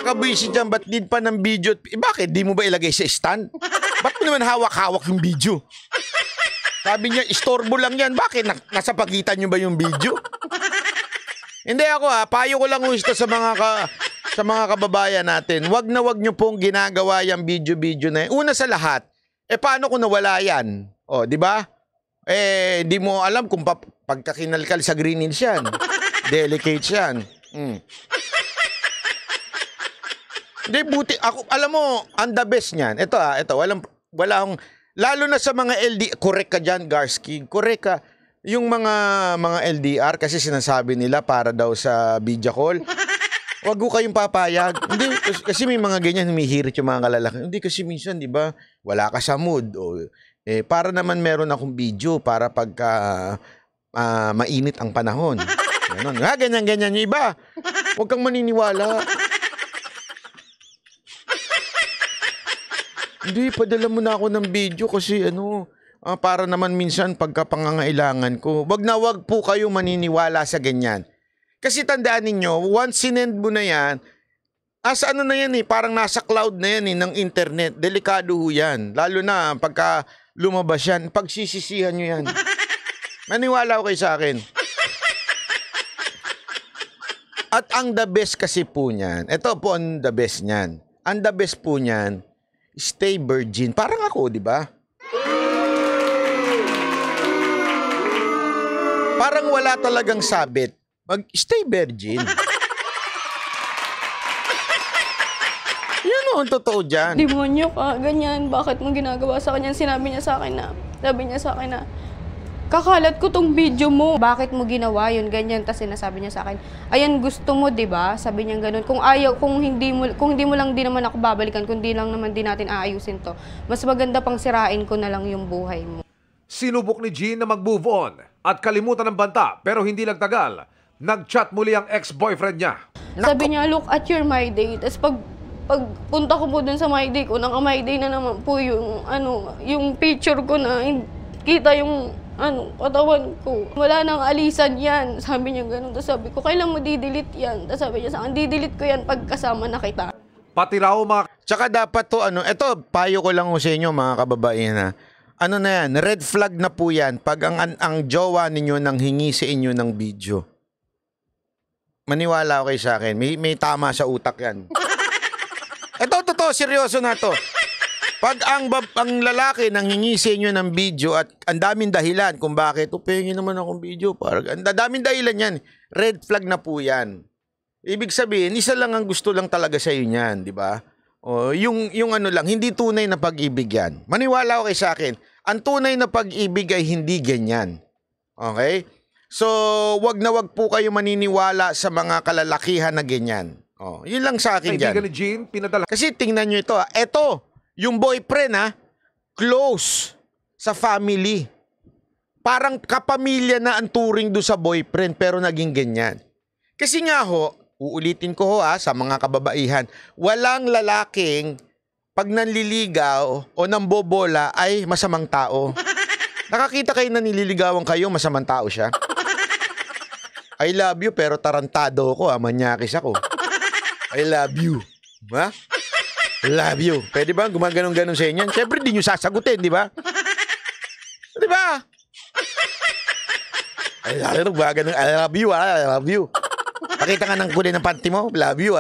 nakakabwisit dyan, ba't need pa ng video? Bakit? Di mo ba ilagay sa stand? Ba't mo naman hawak-hawak yung video? Sabi niya, istorbo lang yan. Bakit? Nasa pagitan nyo ba yung video? Hindi ako payo ko lang gusto sa mga kababayan natin. Wag nyo pong ginagawa yung video na yan. Una sa lahat, paano kung nawala yan? O, di ba? Di mo alam kung pagka kinalkal sa Green Hills yan. Delicate yan. Hindi, buti. Ako, alam mo, ang the best niyan. Ito, walang, lalo na sa mga LDR. Correct ka dyan, Garsky. Correct ka. Yung mga LDR, kasi sinasabi nila para daw sa video call. Wag ko kayong papayag. Hindi, kasi may mga ganyan, humihirit yung mga kalalaki. Hindi, kasi minsan, di ba, wala ka sa mood. O, para naman meron akong video para pagka mainit ang panahon. Ganun. Ganyan-ganyan yung iba. Huwag kang maniniwala. Hindi, padala mo na ako ng video kasi para naman minsan pagka pangangailangan ko. Wag po kayo maniniwala sa ganyan. Kasi tandaan ninyo, once sinend mo na yan, asa na yan parang nasa cloud na yan ng internet. Delikado ho yan. Lalo na pagka lumabas yan, pagsisisihan nyo yan. Maniwala ko kayo sa akin. At ang the best kasi po niyan, ito po ang the best niyan. Ang the best po niyan, stay virgin. Parang ako, di ba? Parang wala talagang sabit. Mag-stay virgin. Yan ang totoo dyan. Demonyo ka, ganyan. Bakit mo ginagawa sa kanya? Sabi niya sa akin na, kakalat ko tong video mo. Bakit mo ginawa yun? Ganyan. Tapos sinasabi niya sa akin, ayan gusto mo, di ba? Sabi niya ganun. Kung hindi mo lang din naman ako babalikan, kung di lang naman din natin aayusin to, mas maganda pang sirain ko na lang yung buhay mo. Sinubok ni Jean na mag-move on at kalimutan ng banta pero hindi lang tagal. Nag-chat muli ang ex-boyfriend niya. Sabi niya, look at your My Day. Tapos pagpunta ko po dun sa My Day ko, naka-My Day na naman po yung picture ko na kita yung katawan ko. Wala nang alisan yan. Sabi niya ganun. Tapos sabi ko, kailan mo di-delete yan? Tapos sabi niya sa akin, di-delete ko yan pagkasama na kita. Pati raw mga... Tsaka dapat to, ito, payo ko lang sa inyo mga kababaihan na yan, red flag na po yan pag ang jowa ninyo nang hingi sa inyo ng video. Maniwala ko kayo sa akin, may tama sa utak yan. Ito, totoo, seryoso na to. Pag ang lalaki nang hingi sa inyo ng video at ang daming dahilan kung bakit, pengi naman akong video. Ang daming dahilan yan. Red flag na po yan. Ibig sabihin, isa lang ang gusto lang talaga sa iyo niyan, di ba? O, yung lang, hindi tunay na pag-ibig yan. Maniwala ko kayo sa akin, ang tunay na pag-ibig ay hindi ganyan. Okay? So, wag na wag po kayo maniniwala sa mga kalalakihan na ganyan. Yun lang sa akin dyan. Ni Jean, pinadala. Kasi tingnan nyo ito. Ito, yung boyfriend close sa family. Parang kapamilya na ang turing do sa boyfriend pero naging ganyan. Kasi nga uulitin ko sa mga kababaihan, walang lalaking pag nanliligaw o nambobola ay masamang tao. Nakakita kayo na nililigawan kayo, masamang tao siya? I love you pero tarantado ako, manyakis ako. I love you. Ha? Love you. Pwede ba gumaganon-ganon sa inyo? Siyempre di nyo sasagutin, di ba? Di ba? I love you, I love you. Pakita nga ng kulay ng panty mo, love you,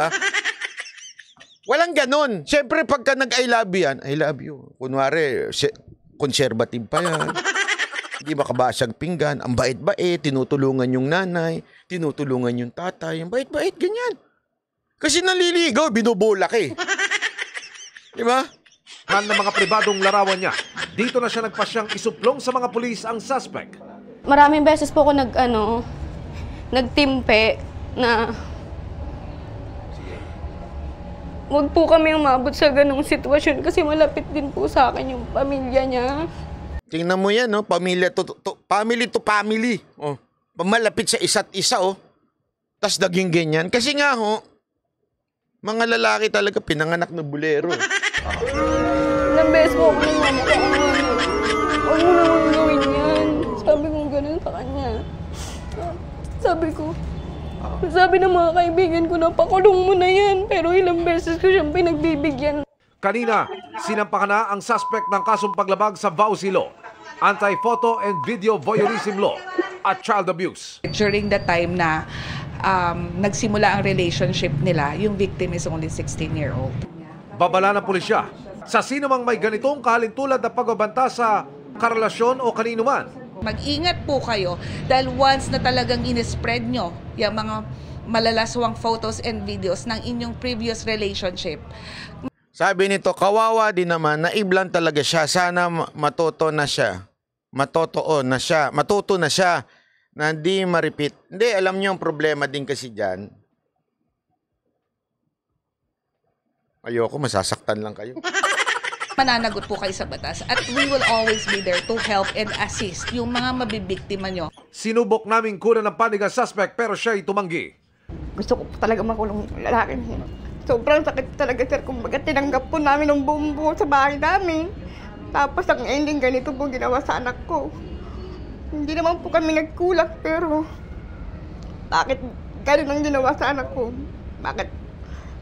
Walang ganon. Siyempre pagka nag-I love you yan, I love you. Kunwari, conservative pa yan. Hindi makabasag pinggan. Ang bait-bait, tinutulungan yung nanay, tinutulungan yung tatay. Ang bait-bait, ganyan. Kasi naliligaw, binubola ka Di ba? Ng mga pribadong larawan niya, dito na siya nagpasyang isuplong sa mga pulis ang suspect. Maraming beses po ako nagtimpe na wag po kami umabot sa ganong sitwasyon kasi malapit din po sa akin yung pamilya niya. Tingnan mo yan, family to family. Malapit sa isa't isa, Tas naging ganyan. Kasi nga, mga lalaki talaga pinanganak na bulero. Ilang beses po ako ng mama ko, huwag mo naman gawin yan. Sabi ko ganun sa kanya. Sabi ko, Sabi ng mga kaibigan ko na pakulong mo na yan, pero ilang beses ko siyang pinagbibigyan. Kanina, sinampahan na ang suspect ng kasong paglabag sa VAUSI Law, Anti-Photo and Video Voyeurism Law at Child Abuse. During the time na nagsimula ang relationship nila, yung victim is only 16-year-old. Babala ng pulisya sa sino mang may ganitong kahalintulad na pagbabanta sa karelasyon o kanino man. Mag-ingat po kayo dahil once na talagang inispread nyo yung mga malalaswang photos and videos ng inyong previous relationship. Sabi nito, kawawa din naman, naiblan talaga siya. Sana matuto na siya. Matuto na siya na di ma-repeat. Hindi, alam niyo ang problema din kasi dyan. Ayoko, masasaktan lang kayo. Mananagot po kayo sa batas at we will always be there to help and assist yung mga mabibiktima nyo. Sinubok naming kunan ng panig ang suspect pero siya'y tumanggi. Gusto ko po talaga makulong yung lalaki niya. Sobrang sakit talaga, sir, kumbaga tinanggap po namin ng buong buo sa bahay namin. Tapos ang ending, ganito po ginawa sa anak ko. Hindi naman po kami nagkulang, pero bakit ganun ang ginawa sa anak ko? Bakit?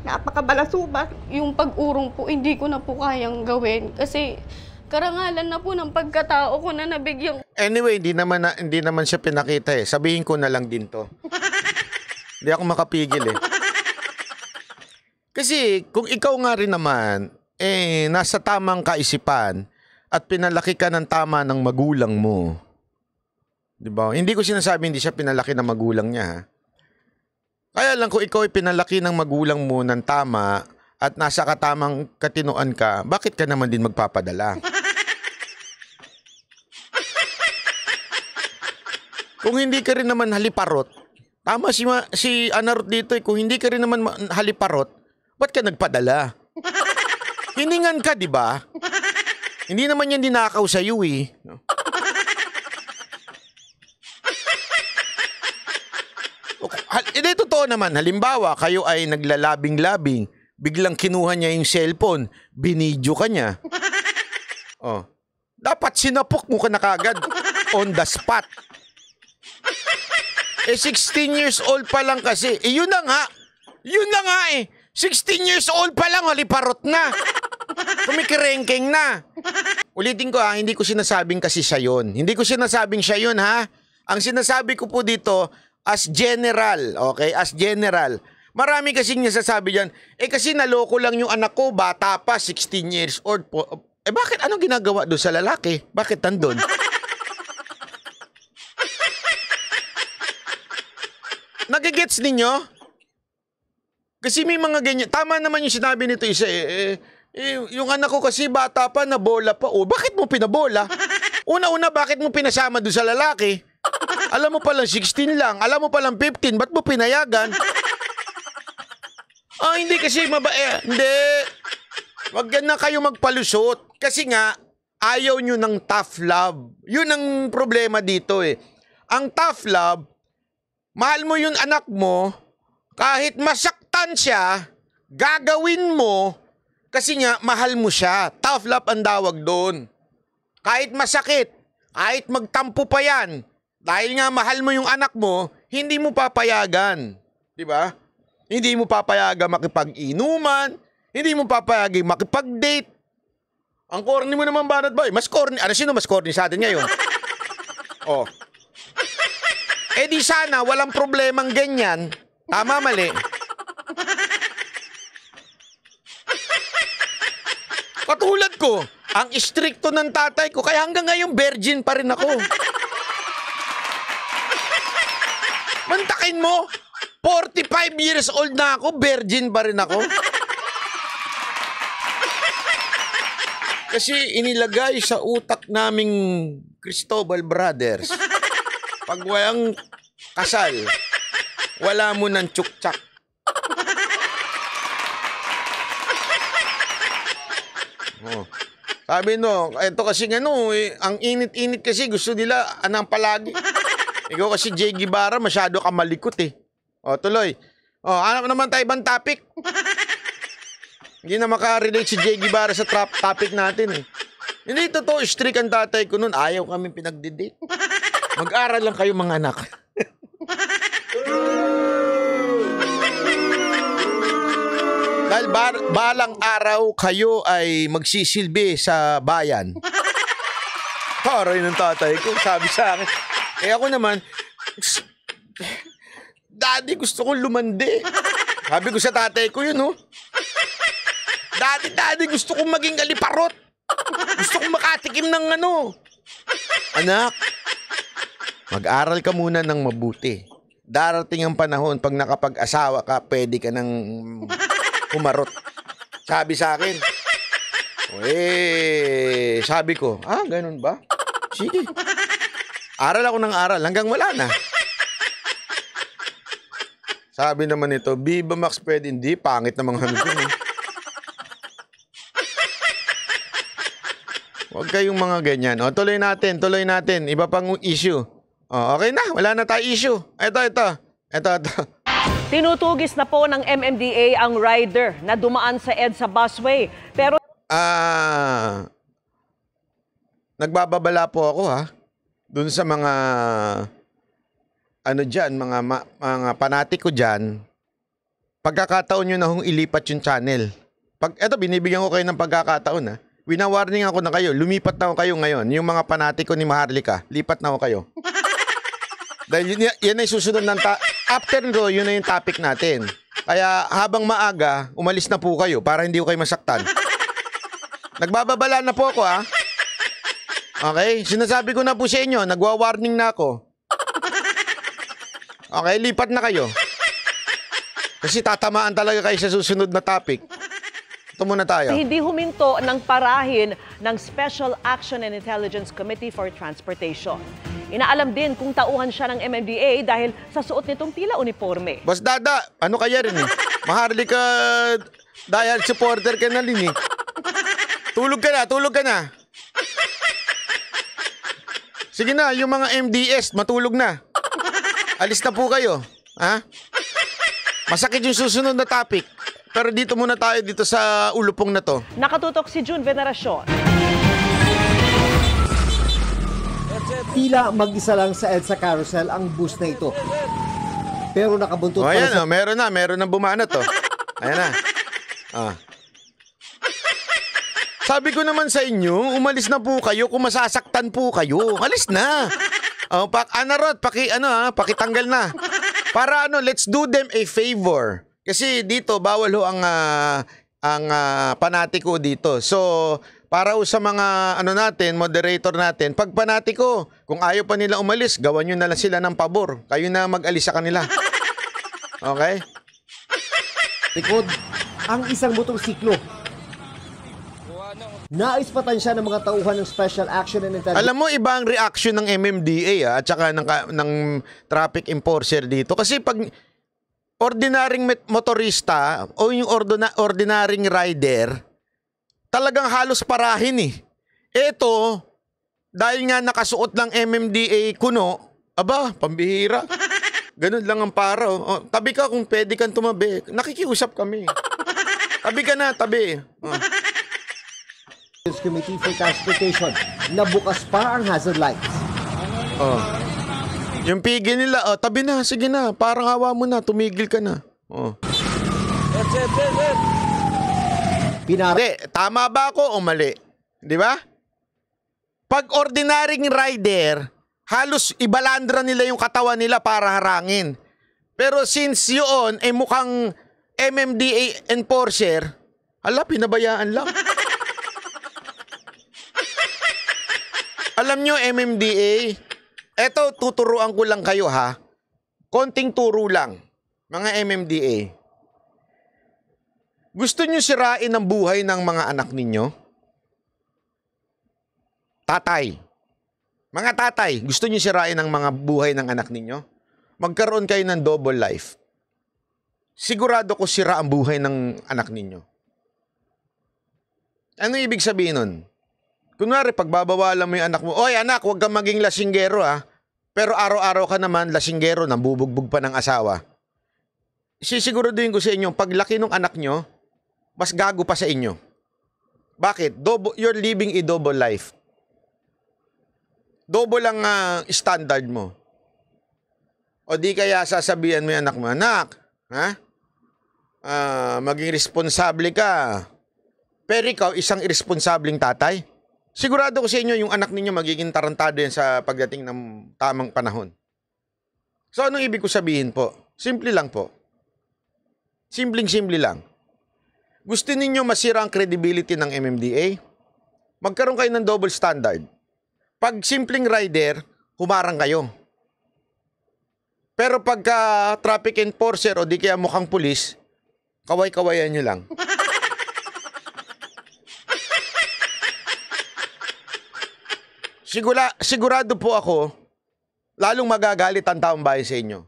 Napakabalasubat. Yung pag-urong po, hindi ko na po kayang gawin. Kasi karangalan na po ng pagkatao ko na nabigyan. Anyway, hindi naman siya pinakita eh. Sabihin ko na lang din to. Hindi ako makapigil eh. Kasi kung ikaw nga rin naman, nasa tamang kaisipan at pinalaki ka ng tama ng magulang mo. Diba? Hindi ko sinasabi hindi siya pinalaki ng magulang niya, ha? Kaya lang kung ikaw ay pinalaki ng magulang mo ng tama at nasa katamang katinuan ka, bakit ka naman din magpapadala? Kung hindi ka rin naman haliparot, tama si Anarot dito kung hindi ka rin naman haliparot, ba't ka nagpadala? Hiningan ka, di ba? Hindi naman yan dinakaw sa iyo eh. Hindi, totoo naman. Halimbawa, kayo ay naglalabing-labing, biglang kinuha niya yung cellphone, binidyo ka niya. Oh. Dapat sinapok mo ka na kagad on the spot. 16 years old pa lang kasi. Yun na nga. Yun na nga eh. 16 years old pa lang, haliparot na. Kumikirengkeng na. Ulitin ko ha, hindi ko sinasabing kasi siya yun. Hindi ko sinasabing siya yun ha. Ang sinasabi ko po dito, as general, okay? As general. Marami kasing nasasabi dyan, kasi naloko lang yung anak ko, bata pa, 16 years old po. Bakit? Anong ginagawa doon sa lalaki? Bakit nandun? Nagigets ninyo? Kasi may mga ganyan. Tama naman yung sinabi nito isa yung anak ko kasi bata pa, nabola pa. Bakit mo pinabola? Una-una, bakit mo pinasama doon sa lalaki? Alam mo palang 16 lang, alam mo palang 15, ba't mo pinayagan? Hindi kasi hindi. Wag yan na kayo magpalusot. Kasi nga, ayaw nyo ng tough love. Yun ang problema dito eh. Ang tough love, mahal mo yung anak mo, kahit masaktan siya, gagawin mo, kasi nga, mahal mo siya. Tough love ang tawag doon. Kahit masakit, kahit magtampo pa yan, dahil nga mahal mo yung anak mo, hindi mo papayagan. Diba? Hindi mo papayagan makipag-inuman, hindi mo papayagan makipag-date. Ang corny mo naman, Banat Boy. Mas corny. Sino mas corny sa atin ngayon? Oh. Di sana, walang problemang ganyan. Tama, mali. Katulad ko, ang istrikto ng tatay ko, kaya hanggang ngayon virgin pa rin ako. Mantakin mo, 45 years old na ako, virgin pa rin ako. Kasi inilagay sa utak naming Cristobal Brothers, pag walang kasal, wala mo ng tsuktsak. Oh. Sabi no, ito kasi ang init-init kasi gusto nila anang palagi. Ikaw kasi Jay Guevara, masyado ka malikot eh. Tuloy. Hanap naman tayo ibang topic. Hindi na makarelate si Jay Guevara sa topic natin eh. Hindi totoo, strict ang tatay ko noon. Ayaw kami pinagdidate. Mag-aral lang kayo mga anak. Dahil balang araw kayo ay magsisilbi sa bayan. Taray ng tatay ko, sabi sa akin. Eh ako naman, Daddy, gusto kong lumandi. Sabi ko sa tatay ko yun, oh. Daddy, gusto kong maging aliparot. Gusto kong makatikim ng ano. Anak, mag-aral ka muna ng mabuti. Darating ang panahon, pag nakapag-asawa ka, pwede ka nang humarot. Sabi sa akin. Sabi ko, ganun ba? Sige. Aral ako ng aral hanggang wala na. Sabi naman ito, Viva Max pwede, hindi. Pangit na mga hamid yun, eh. Huwag kayong mga ganyan. O, tuloy natin. Iba pang issue. O, okay na. Wala na tayo issue. Ito. Tinutugis na po ng MMDA ang rider na dumaan sa EDSA busway. Pero nagbababala po ako, ha. Doon sa mga mga panatiko dyan, pagkakataon nyo na hong ilipat yung channel. Eto, binibigyan ko kayo ng pagkakataon, ha. Winawarning ako na kayo, lumipat na ako kayo ngayon. Yung mga panatiko ni Maharlika, lipat na ako kayo. Dahil yan ay susunod ng after nito, yun na yung topic natin. Kaya habang maaga, umalis na po kayo para hindi ko kayo masaktan. Nagbababala na po ako, ha. Okay? Sinasabi ko na po sa inyo, nagwa-warning na ako. Okay, lipat na kayo. Kasi tatamaan talaga kayo sa susunod na topic. Ito muna tayo. Hindi huminto ng parahin ng Special Action and Intelligence Committee for Transportation. Inaalam din kung tauhan siya ng MMDA dahil sa suot nitong tila uniforme. Boss Dada, ano kaya rin, eh? Maharlika dahil supporter ka na rin, eh. Tulog ka na. Sige na, yung mga MDS, matulog na. Alis na po kayo. Ha? Masakit yung susunod na topic. Pero dito muna tayo dito sa ulupong na to. Nakatutok si June Veneracion. Tila mag-isa lang sa EDSA carousel ang bus na ito. Pero nakabuntot pa sa... meron na bumana to. Ayan na. Sabi ko naman sa inyo, umalis na po kayo kung masasaktan po kayo. Alis na. Pakitanggal na. Para let's do them a favor. Kasi dito bawal ho ang panatiko dito. So, para sa mga natin, moderator natin, pag panatiko, kung ayaw pa nila umalis, gawan nyo na lang sila ng pabor. Kayo na mag-alis sa kanila. Okay? Likod, ang isang motorsiklo. Naispatan siya ng mga tauhan ng Special Action and Intelligence. Alam mo, iba ang reaction ng MMDA at saka ng traffic enforcer dito. Kasi pag ordinaryong motorista o yung ordinaryong rider, talagang halos parahin, eh. Ito, dahil nga nakasuot ng MMDA kuno, pambihira. Ganun lang ang para. Tabi ka kung pwede kang tumabi. Nakikiusap kami. Tabi ka na, tabi. Committee for Transportation na bukas pa ang hazard lights. Yung pigil nila, tabi na, sige na, parang awa mo na, tumigil ka na. Tama ba ako o mali? Di ba? Pag ordinaryong rider, halos ibalandra nila yung katawan nila para harangin. Pero since yun, mukhang MMDA enforcer, pinabayaan lang. Alam nyo, MMDA, eto, tuturuan ko lang kayo, ha? Konting turo lang, mga MMDA. Gusto nyo sirain ang buhay ng mga anak ninyo? Tatay. Mga tatay, gusto nyo sirain ang mga buhay ng anak ninyo? Magkaroon kayo ng double life. Sigurado ko sira ang buhay ng anak ninyo. Ano ibig sabihin nun? Kunwari, pagbabawalan mo yung anak mo, oy anak, huwag kang maging lasinggero, ha? Pero araw-araw ka naman lasinggero, nambubugbog pa ng asawa. Sisiguraduhin ko sa inyo, paglaki ng anak nyo, mas gago pa sa inyo. Bakit? You're living a double life. Double ang standard mo. O di kaya sasabihan mo yung anak mo, anak, ha? maging responsable ka. Pero ikaw, isang irresponsableng tatay. Sigurado ko sa inyo, yung anak ninyo magiging tarantado yan sa pagdating ng tamang panahon. So, anong ibig ko sabihin po? Simple lang po. Simpleng-simple lang. Gusto ninyo masira ang credibility ng MMDA? Magkaroon kayo ng double standard. Pag simpleng rider, humarang kayo. Pero pagka traffic enforcer o di kaya mukhang pulis, kaway-kawayan nyo lang. Sigurado po ako, lalong magagalit ang taong bayan sa inyo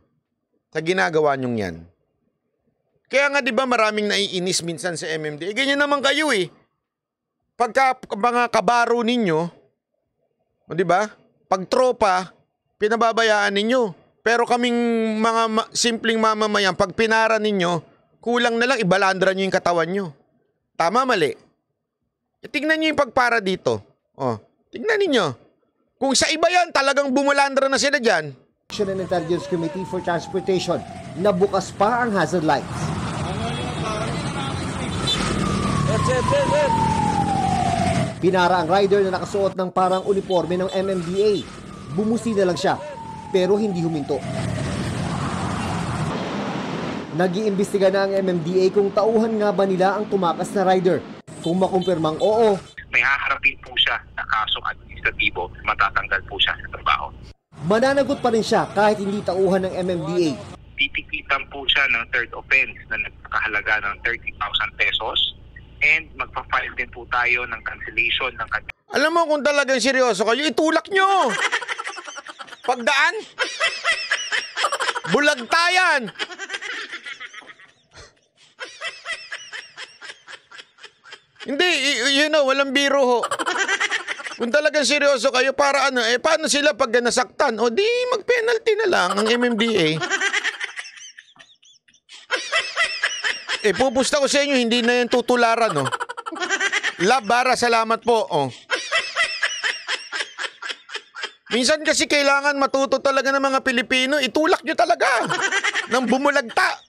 sa ginagawa nyong yan. Kaya nga 'di ba maraming naiinis minsan sa MMDA. Ganyan naman kayo eh. Pagka mga kabaro ninyo, 'di ba? Pag tropa, pinababayaan ninyo. Pero kaming mga simpleng mamamayan, pag pinara ninyo, kulang na lang ibalandra nyo yung katawan nyo. Tama, mali? Tignan nyo yung pagpara dito. Tignan ninyo. Kung sa iba yan, talagang bumulandra na sila dyan. Action and Intelligence Committee for Transportation na bukas pa ang hazard lights. Pinara ang rider na nakasuot ng parang uniforme ng MMDA. Bumusi na lang siya, pero hindi huminto. Nag-iimbestiga na ang MMDA kung tauhan nga ba nila ang tumakas na rider. Kung makumpirmang oo, may haharapin po siya na kasong administratibo, matatanggal po siya sa trabaho. Mananagot pa rin siya kahit hindi tauhan ng MMDA. Titikitan po siya ng third offense na nagkakahalaga ng 30,000 pesos and magpa-file din po tayo ng cancellation ng kanya. Alam mo kung talagang seryoso kayo, itulak nyo! Pagdaan! Bulagtayan! Hindi, walang biro ho. Kung talagang seryoso kayo, para ano, paano sila pag nasaktan? O di, mag-penalty na lang ang MMDA. Pupusta ko sa inyo, hindi na yan tutularan, no? Lab, Bara, salamat po, Minsan kasi kailangan matuto talaga ng mga Pilipino, itulak nyo talaga ng bumulagta.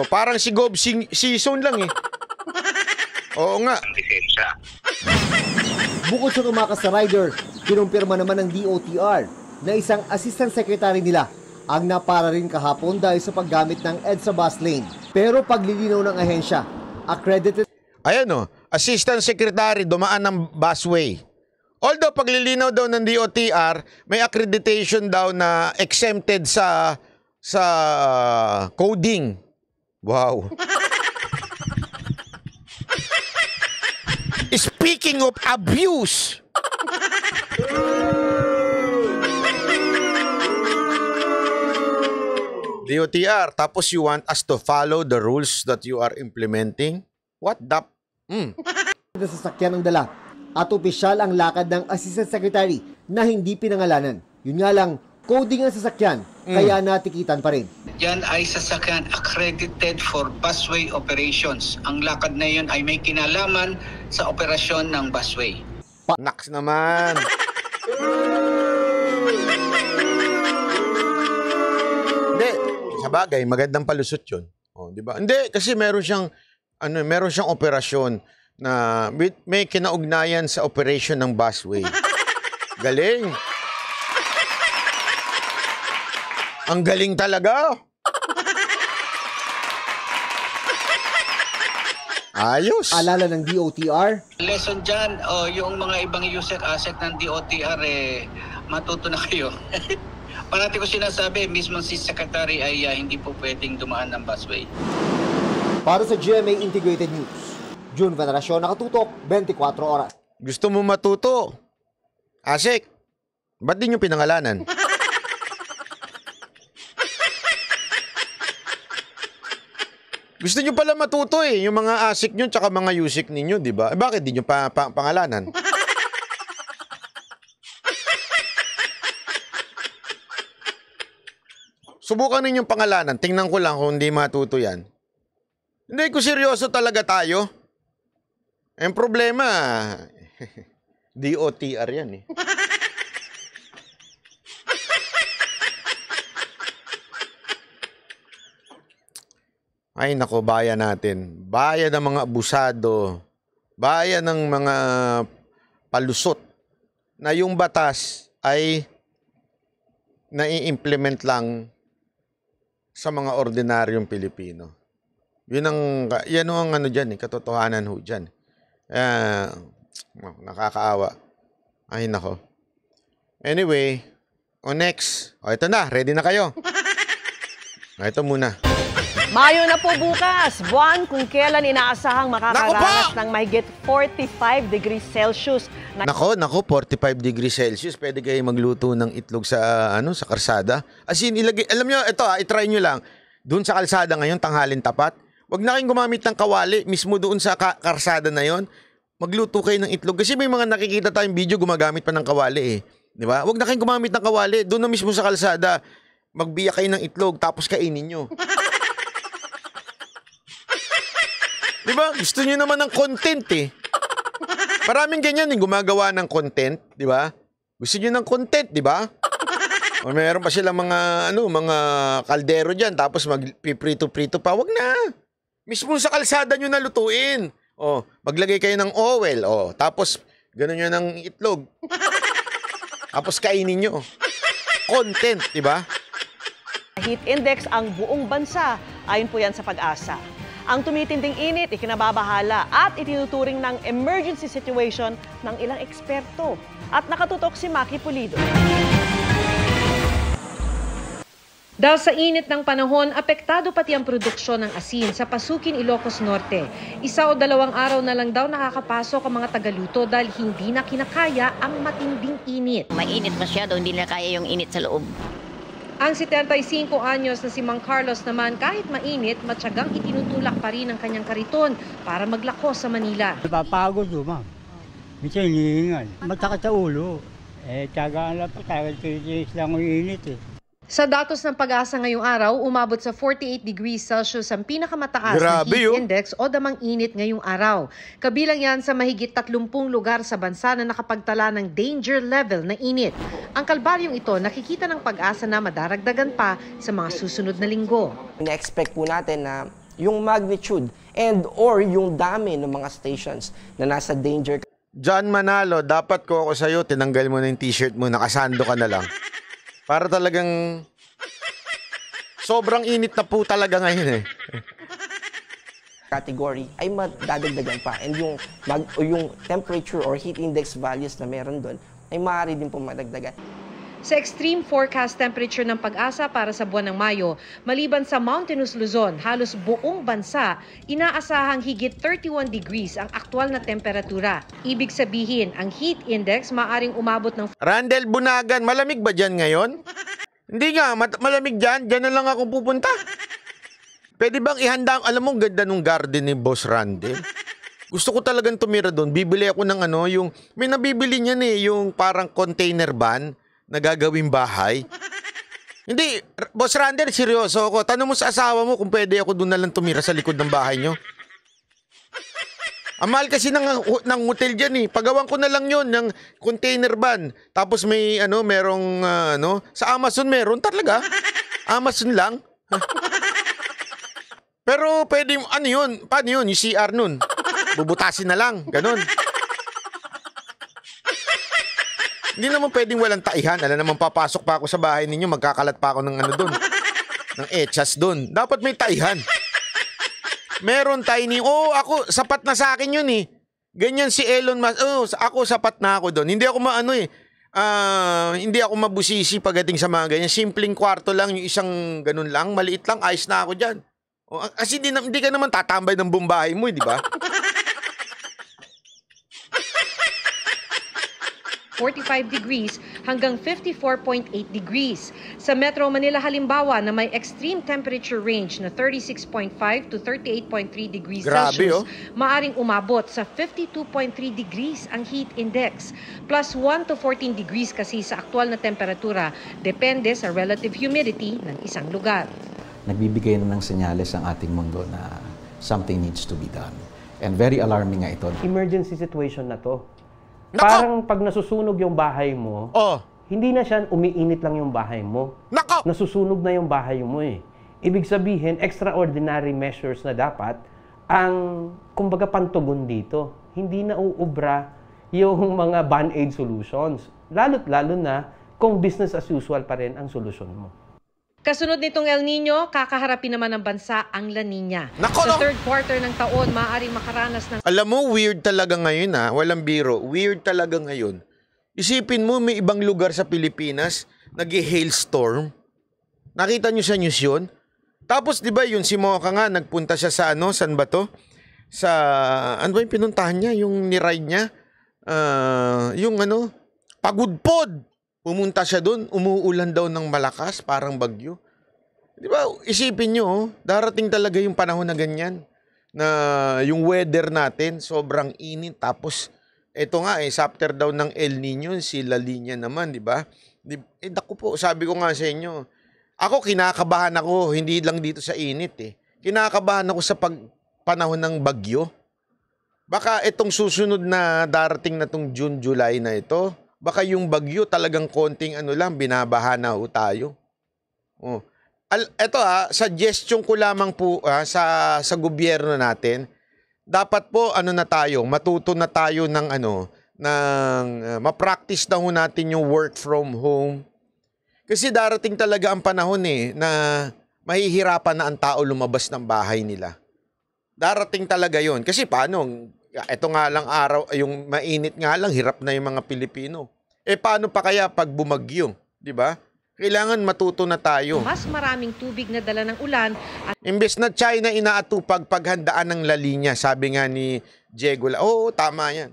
Parang si Gob season lang eh. Oo nga. Bukod sa tumakas sa rider, kinumpirma naman ng DOTR na isang assistant secretary nila ang napara rin kahapon dahil sa paggamit ng EDSA bus lane. Pero paglilinaw ng ahensya, accredited... Ayan assistant secretary dumaan ng busway. Although paglilinaw daw ng DOTR, may accreditation daw na exempted sa coding. Wow. Speaking of abuse. DOTR, tapos you want us to follow the rules that you are implementing? What the... Sasakyan ng dala at opisyal ang lakad ng assistant secretary na hindi pinangalanan. Yun nga lang, coding ang sasakyan, kaya natikitan pa rin. Yan ay sasakyan accredited for busway operations. Ang lakad na yun ay may kinalaman sa operasyon ng busway. Naks naman. Hindi, sa bagay, magandang palusot yun. Di ba? Hindi, kasi meron siyang operasyon na may kinaugnayan sa operation ng busway. Galing. Ang galing talaga. Ayos. Alala ng DOTR. Lesson dyan, yung mga ibang user asset ng DOTR, matuto na kayo. Parati ko sinasabi, mismo si Secretary ay hindi po pwedeng dumaan ng busway. Para sa GMA Integrated News, June Veneracion, nakatutok, 24 oras. Gusto mo matuto? Asik, ba't di nyo pinangalanan? Gusto nyo pala matuto yung mga asik nyo tsaka mga yusik ninyo, di ba? Bakit di nyo pangalanan? Subukan ninyong pangalanan. Tingnan ko lang kung hindi matuto yan. Hindi, kung seryoso talaga tayo. Ang problema, DOTR yan eh. Ay nako, bayan natin. Bayan ng mga abusado. Bayan ng mga palusot na yung batas ay nai-implement lang sa mga ordinaryong Pilipino. Yan ang ano dyan, katotohanan ho dyan. Nakakaawa. Ay nako. Anyway, next. Ito na, ready na kayo. Ito muna. Mayo na po bukas, buwan kung kailan inaasahang makakaranas ng mahigit 45 degrees Celsius. Nako, 45 degrees Celsius. Pwede kayo magluto ng itlog sa sa karsada. As in, ilagay, alam nyo, ito i-try nyo lang. Doon sa kalsada ngayon, tanghalin tapat. Huwag na kayong gumamit ng kawali. Mismo doon sa karsada na yon, magluto kayo ng itlog. Kasi may mga nakikita tayong video gumagamit pa ng kawali eh. Di ba? Huwag na kayong gumamit ng kawali. Doon na mismo sa kalsada, magbiya kayo ng itlog tapos kainin nyo. Di ba? Gusto nyo naman ng content eh. Maraming ganyan yung gumagawa ng content, di ba? Gusto nyo ng content, di ba? O meron pa silang mga mga kaldero diyan tapos magpiprito-prito pa. Wag na. Mismo sa kalsada nyo na lutuin. O, maglagay kayo ng oil, tapos gano'n nyo ng itlog. Tapos kainin nyo. Content, di ba? Heat index ang buong bansa, ayon po yan sa Pag-asa. Ang tumitinding init, ikinababahala at itinuturing ng emergency situation ng ilang eksperto. At nakatutok si Maki Pulido. Dahil sa init ng panahon, apektado pati ang produksyon ng asin sa Pasukin, Ilocos Norte. 1 o 2 araw na lang daw nakakapasok ang mga tagaluto dahil hindi na kinakaya ang matinding init. Mainit masyado, hindi na kaya yung init sa loob. Ang 75 anyos na si Mang Carlos naman kahit mainit, matyagang itinutulak pa rin ang kanyang kariton para maglako sa Manila. Napapagod do, ma'am. Minsan hinihingal. Matakot sa ulo. Tiyagaan lang pa, tiyagaan lang yung init eh. Sa datos ng Pag-asa ngayong araw, umabot sa 48 degrees Celsius ang pinakamataas na heat index o damang init ngayong araw. Kabilang yan sa mahigit 30 lugar sa bansa na nakapagtala ng danger level na init. Ang kalbaryong ito nakikita ng Pag-asa na madaragdagan pa sa mga susunod na linggo. Na-expect po natin na yung magnitude and or yung dami ng mga stations na nasa danger. John Manalo, dapat ko ako sa'yo, tinanggal mo na yung t-shirt mo, nakasando ka na lang. Para talagang sobrang init na po talaga ngayon eh. Category ay madadagdagan pa and yung temperature or heat index values na meron doon ay maaari din po madagdagan. Sa extreme forecast temperature ng Pag-asa para sa buwan ng Mayo, maliban sa Mountainous Luzon, halos buong bansa, inaasahang higit 31 degrees ang aktwal na temperatura. Ibig sabihin, ang heat index maaring umabot ng... Randel Bunagan, malamig ba dyan ngayon? Hindi nga, malamig dyan. Dyan na lang ako pupunta. Pwede bang ihanda, alam mo, ganda nung garden ni Boss Randel. Gusto ko talagang tumira doon. Bibili ako ng may nabibili niyan eh, yung parang container van na gagawing bahay. Hindi, Boss Randel, seryoso ako. Tanong mo sa asawa mo kung pwede ako doon na lang tumira sa likod ng bahay nyo. Ang mahal kasi ng hotel dyan eh. Pagawan ko na lang yun ng container van. Tapos may merong sa Amazon meron talaga. Amazon lang. Pero pwede, yun? Paano yun? Yung CR nun. Bubutasin na lang. Ganon. Hindi naman pwedeng walang taihan. Alam naman, papasok pa ako sa bahay ninyo, magkakalat pa ako ng doon. Ng echas doon. Dapat may taihan. Meron tiny. Ako, sapat na sa akin yun eh. Ganyan si Elon Musk. Ako, sapat na ako doon. Hindi ako hindi ako mabusisi pagdating sa mga ganyan. Simpleng kwarto lang, yung isang ganun lang, maliit lang, ayos na ako dyan. Kasi hindi ka naman tatambay ng buong bahay mo, di ba? 45 degrees hanggang 54.8 degrees. Sa Metro Manila halimbawa na may extreme temperature range na 36.5 to 38.3 degrees Celsius, maaring umabot sa 52.3 degrees ang heat index. Plus 1 to 14 degrees kasi sa aktual na temperatura, depende sa relative humidity ng isang lugar. Nagbibigay na ng senyales ang ating mundo na something needs to be done. And very alarming nga ito. Emergency situation na to. Parang pag nasusunog yung bahay mo, hindi na siya umiinit lang yung bahay mo. Nasusunog na yung bahay mo eh. Ibig sabihin, extraordinary measures na dapat ang, kumbaga, pantugon dito. Hindi na uubra yung mga band-aid solutions. Lalo't-lalo na kung business as usual pa rin ang solusyon mo. Kasunod nitong El Nino, kakaharapin naman ng bansa ang La Nina. Nako, sa third quarter ng taon, maaaring makaranas ng... Alam mo, weird talaga ngayon walang biro. Weird talaga ngayon. Isipin mo, may ibang lugar sa Pilipinas, nag-hailstorm. Nakita nyo sa news yun? Tapos, di ba, yun si Mocha nga, nagpunta siya sa saan ba to? Sa, ano ba yung pinuntahan niya? Yung niride niya? Pagudpod. Pumunta siya doon, umuulan daw ng malakas, parang bagyo. Di ba, isipin nyo, darating talaga yung panahon na ganyan. Na yung weather natin, sobrang init. Tapos, eto nga after daw ng El Nino, si La Nina naman, di ba? Naku po, sabi ko nga sa inyo, ako kinakabahan ako, hindi lang dito sa init Kinakabahan ako sa panahon ng bagyo. Baka itong susunod na darating na tong June, July na ito, baka yung bagyo talagang konting binabaha na tayo. Ito suggestion ko lamang po sa gobyerno natin, dapat po matuto na tayo ng ma-practice na natin yung work from home. Kasi darating talaga ang panahon na mahihirapan na ang tao lumabas ng bahay nila. Darating talaga yon. Kasi paano? Ito nga lang araw, yung mainit nga lang, hirap na yung mga Pilipino. Paano pa kaya pag bumagyo? Di ba? Kailangan matuto na tayo. Mas maraming tubig na dala ng ulan. Imbes na China inaatupag paghandaan ng La Nina, sabi nga ni Diego. Oo, tama yan.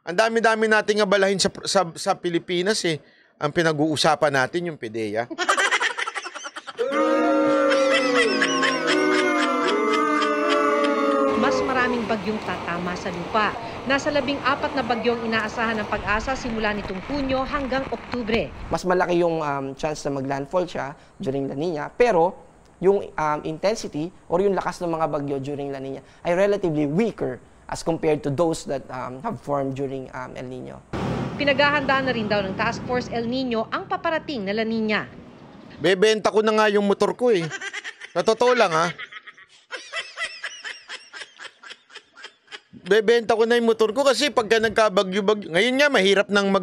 Ang dami-dami nating abalahin sa Pilipinas Ang pinag-uusapan natin yung PDEA. Mas maraming bagyong tatama sa lupa. Nasa 14 na bagyong inaasahan ng Pag-asa simula nitong Hunyo hanggang Oktubre. Mas malaki yung chance na mag-landfall siya during La Nina, pero yung intensity or yung lakas ng mga bagyo during La Nina ay relatively weaker as compared to those that have formed during El Nino. Pinaghahandaan na rin daw ng Task Force El Nino ang paparating na La Nina. Bebenta ko na nga yung motor ko Sa totoo lang Bebenta ko na yung motor ko kasi pagka nagkabagyo-bagyo. Ngayon nga, mahirap nang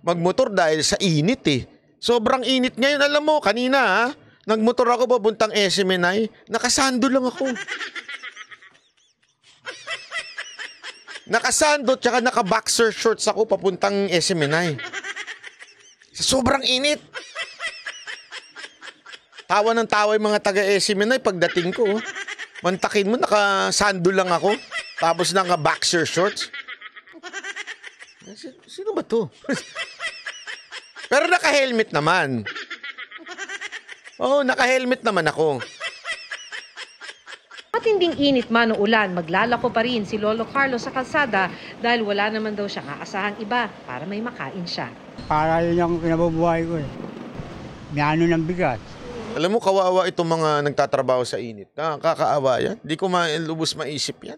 magmotor dahil sa init Sobrang init ngayon. Alam mo, kanina nagmotor ako papuntang SMNI. Nakasando lang ako. Nakasando tsaka naka-boxer shorts ako papuntang SMNI. Sobrang init. Tawa ng tawa yung mga taga-SMNI pagdating ko. Mantakin mo, nakasando lang ako. Tapos naka-boxer shorts. Sino ba to? Pero naka-helmet naman. Oo, naka-helmet naman ako. Matinding init man o ulan, maglalako pa rin si Lolo Carlos sa kalsada dahil wala naman daw siyang aasahang iba para may makain siya. Para yun ang kinabubuhay ko Miano ng bigas. Alam mo, kawawa itong mga nagtatrabaho sa init. Kakaawa yan. Di ko lubos maisip yan.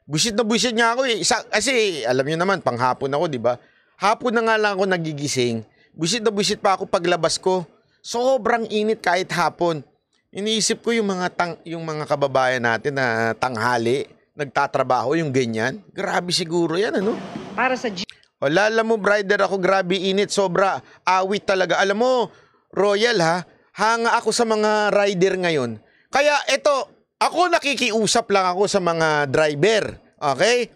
Buisit na buisit nga ako kasi alam niyo naman, panghapon ako, di ba? Hapon na nga lang ako nagigising. Buisit na buisit pa ako paglabas ko. Sobrang init kahit hapon. Iniisip ko yung mga kababayan natin na tanghali, nagtatrabaho, yung ganyan. Grabe siguro yan, Para sa Alam mo, brider ako, grabe init, sobra, awit talaga. Alam mo, Royal hanga ako sa mga rider ngayon. Kaya ito, ako nakikiusap lang ako sa mga driver, okay?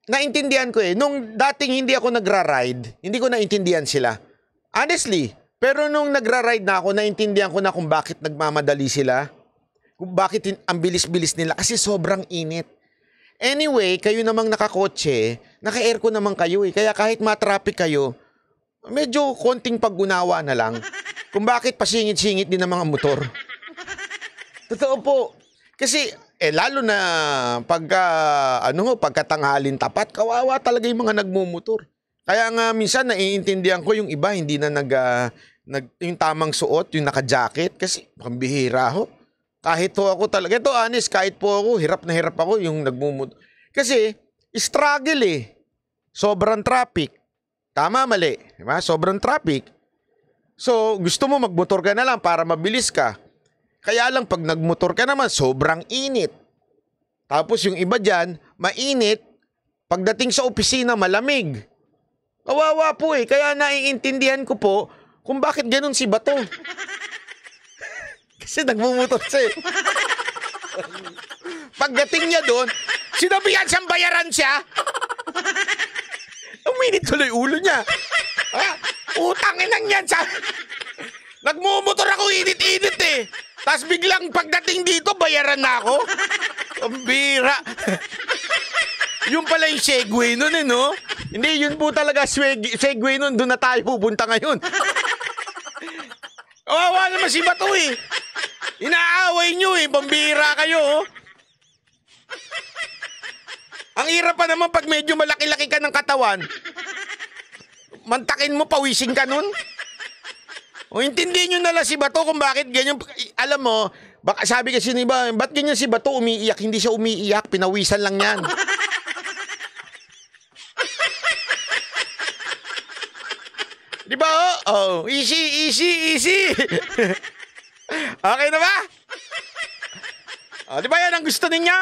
Naintindihan ko nung dating hindi ako nagra-ride, hindi ko naintindihan sila. Honestly, pero nung nagra-ride na ako, naintindihan ko na kung bakit nagmamadali sila. Kung bakit ang bilis-bilis nila. Kasi sobrang init. Anyway, kayo namang nakakotse, naka-aircon naman kayo Kaya kahit ma-traffic kayo, medyo konting pag-unawa na lang. Kung bakit pasingit-singit din ng mga motor. Totoo po. Kasi, lalo na pagkatanghalin tapat, kawawa talaga yung mga nagmumotor. Kaya nga minsan naiintindihan ko yung iba hindi na yung tamang suot, yung naka-jacket kasi pambihira ho. Kahit po ako talaga, ito honest, kahit po ako, hirap na hirap ako yung nagmumotor. Kasi struggle Sobrang traffic. Tama, mali. Diba? Sobrang traffic. So, gusto mo magmotor ka na lang para mabilis ka. Kaya lang pag nagmotor ka naman, sobrang init. Tapos yung iba dyan, mainit. Pagdating sa opisina, malamig. Kawawa po eh. Kaya naiintindihan ko po kung bakit ganun si Bato. Kasi nagmumotor siya eh. Pagdating niya doon, sinabihan siyang bayaran siya. Uminit tuloy ulo niya. Utangin lang yan sa... Nagmumotor ako, init-init eh. Tapos biglang pagdating dito, bayaran na ako. Ang bira. Yun pala yung Segway nun eh, no? Hindi, yun po talaga Segway nun. Doon na tayo pupunta ngayon. Kawawa naman si Bato eh. Inaaway nyo eh. Pambira kayo oh. Ang hirap pa naman pag medyo malaki-laki ka ng katawan. Mantakin mo, pawising ka nun. O intindihin nyo na lang si Bato kung bakit ganyan. Alam mo, baka sabi kasi ni ba, ba't ganyan si Bato umiiyak? Hindi siya umiiyak, pinawisan lang yan. Di ba? Oh, easy, easy, easy. Okay na ba? Oh, di ba yan ang gusto ninyo?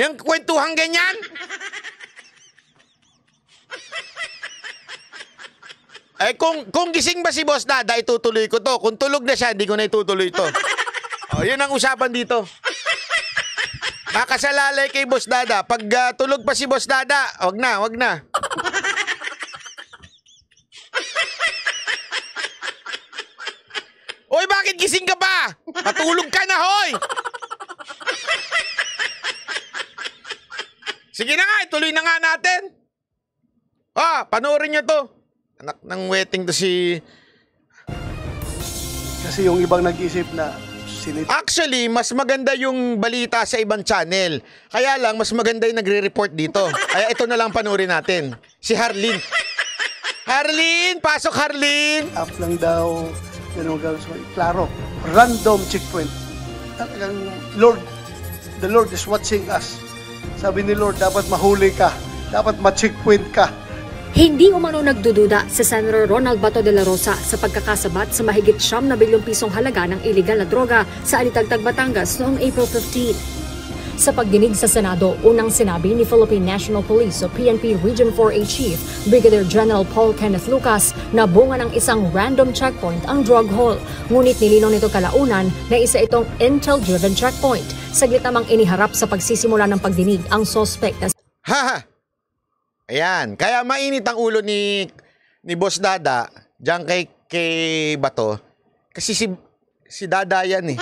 Yung kwentuhang ganyan? Eh, kung gising ba si Boss Dada, itutuloy ko to. Kung tulog na siya, hindi ko na itutuloy to. Oh, yun ang usapan dito. Nakasalalay kay Boss Dada. Pag tulog pa si Boss Dada, wag na, wag na. Hoy, bakit gising ka pa? Matulog ka na, hoy! Sige na nga, ituloy na nga natin. Panoorin nyo to. Anak ng wedding to si... Kasi yung ibang nag-isip na... Actually, mas maganda yung balita sa ibang channel. Kaya lang, mas maganda yung nagre-report dito. Kaya ito na lang panoorin natin. Si Harleen. Harleen! Pasok, Harleen! Up lang daw. Klaro. Random checkpoint. Talagang Lord, the Lord is watching us. Sabi ni Lord, dapat mahuli ka. Dapat ma-checkpoint ka. Hindi umano nagdududa si Senator Ronald Bato de la Rosa sa pagkakasabat sa mahigit 9 bilyong pisong halaga ng iligal na droga sa Alitagtag, Batangas noong April 15. Sa pagdinig sa Senado, unang sinabi ni Philippine National Police o PNP Region 4A Chief Brigadier General Paul Kenneth Lucas na bunga ng isang random checkpoint ang drug haul. Ngunit nilinaw nito kalaunan na isa itong intel-driven checkpoint. Saglit namang iniharap sa pagsisimula ng pagdinig ang suspect na... Ayan, kaya mainit ang ulo ni Boss Dada diyan kay Bato. Kasi si Dada yan eh.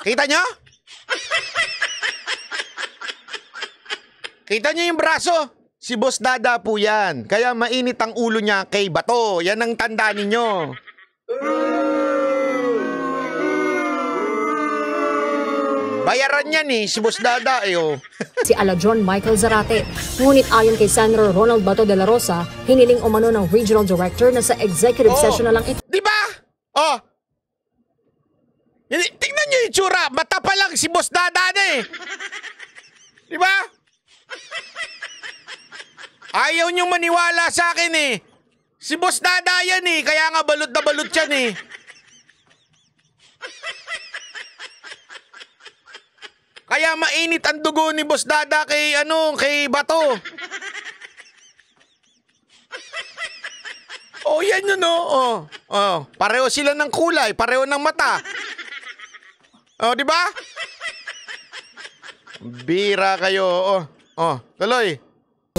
Kita nyo? Kita nyo yung braso? Si Boss Dada po yan. Kaya mainit ang ulo niya kay Bato. Yan ang tanda ninyo. Bayaran niya ni si Boss Dada si Ala John Michael Zarate. Ngunit ayon kay Senator Ronald Bato de la Rosa, hiniling umano ng Regional Director na sa executive session na lang ito. Di ba? Tingnan niyo yung itsura. Mata pa lang si Boss Dada na eh. Di ba? Ayaw niyong maniwala sa akin eh. Si Boss Dada yan eh. Kaya nga balot na balot yan eh. Kaya mainit ang dugo ni Boss Dada kay Bato. Yan yun pareho sila ng kulay, pareho ng mata. Di ba? Bira kayo. Tuloy.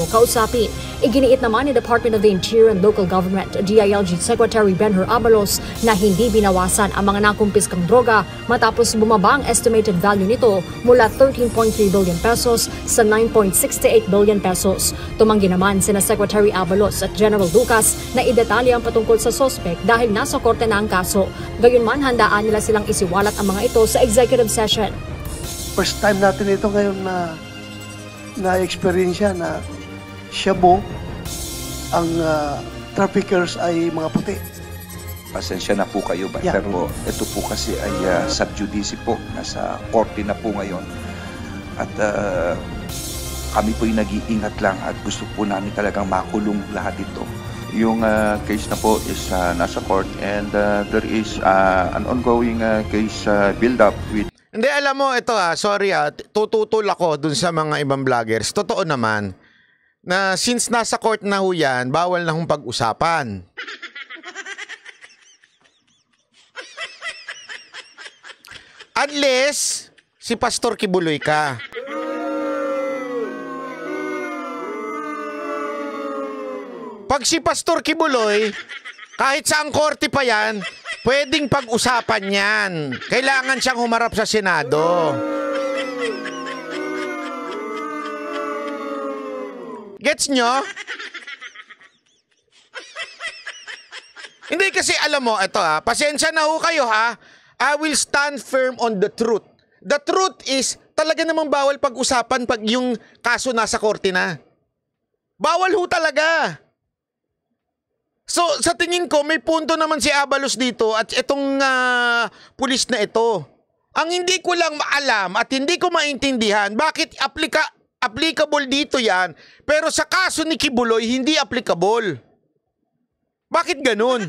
Kausapin. Iginiit naman ni Department of the Interior and Local Government DILG Secretary Benhur Abalos na hindi binawasan ang mga nakumpiskang droga matapos bumaba ang estimated value nito mula 13.3 billion pesos sa 9.68 billion pesos. Tumanggi naman sina Secretary Abalos at General Lucas na idetalye ang patungkol sa suspect dahil nasa korte na ang kaso. Gayunman, handaan nila silang isiwalat ang mga ito sa executive session. First time natin ito ngayon na experience na Shabu, ang traffickers ay mga puti. Pasensya na po kayo ba? Yeah. Pero ito po kasi ay sub judice po. Nasa korte na po ngayon. At kami po yung nag-iingat lang at gusto po namin talagang makulong lahat ito. yung case na po is nasa court and there is an ongoing case build-up with... Hindi, alam mo, ito sorry tututol ako dun sa mga ibang vloggers. Totoo naman, na since nasa court na ho yan, bawal na hong pag-usapan. Unless, si Pastor Kibuloy ka. Pag si Pastor Kibuloy, kahit saang korte pa yan, pwedeng pag-usapan yan. Kailangan siyang humarap sa Senado. Gets nyo? Hindi kasi alam mo, ito pasensya na ho kayo I will stand firm on the truth. The truth is, talaga namang bawal pag-usapan pag yung kaso nasa korte na. Bawal ho talaga. So, sa tingin ko, may punto naman si Abalos dito at itong pulis na ito. Ang hindi ko lang maalam at hindi ko maintindihan, bakit applicable dito yan, pero sa kaso ni Kibuloy, hindi applicable. Bakit ganun?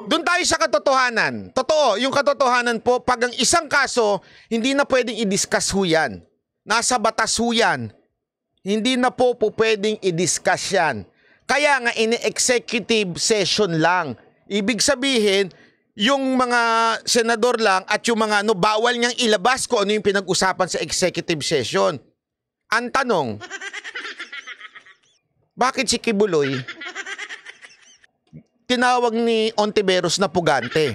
Doon tayo sa katotohanan. Totoo, yung katotohanan po, pag ang isang kaso, hindi na pwedeng i-discuss ho yan. Nasa batas ho yan. Hindi na po pwedeng i-discuss yan. Kaya nga, in-executive session lang. Ibig sabihin, yung mga senador lang at yung mga bawal niyang ilabas kung ano yung pinag-usapan sa executive session. Ang tanong, bakit si Kibuloy tinawag ni Ontiveros na pugante?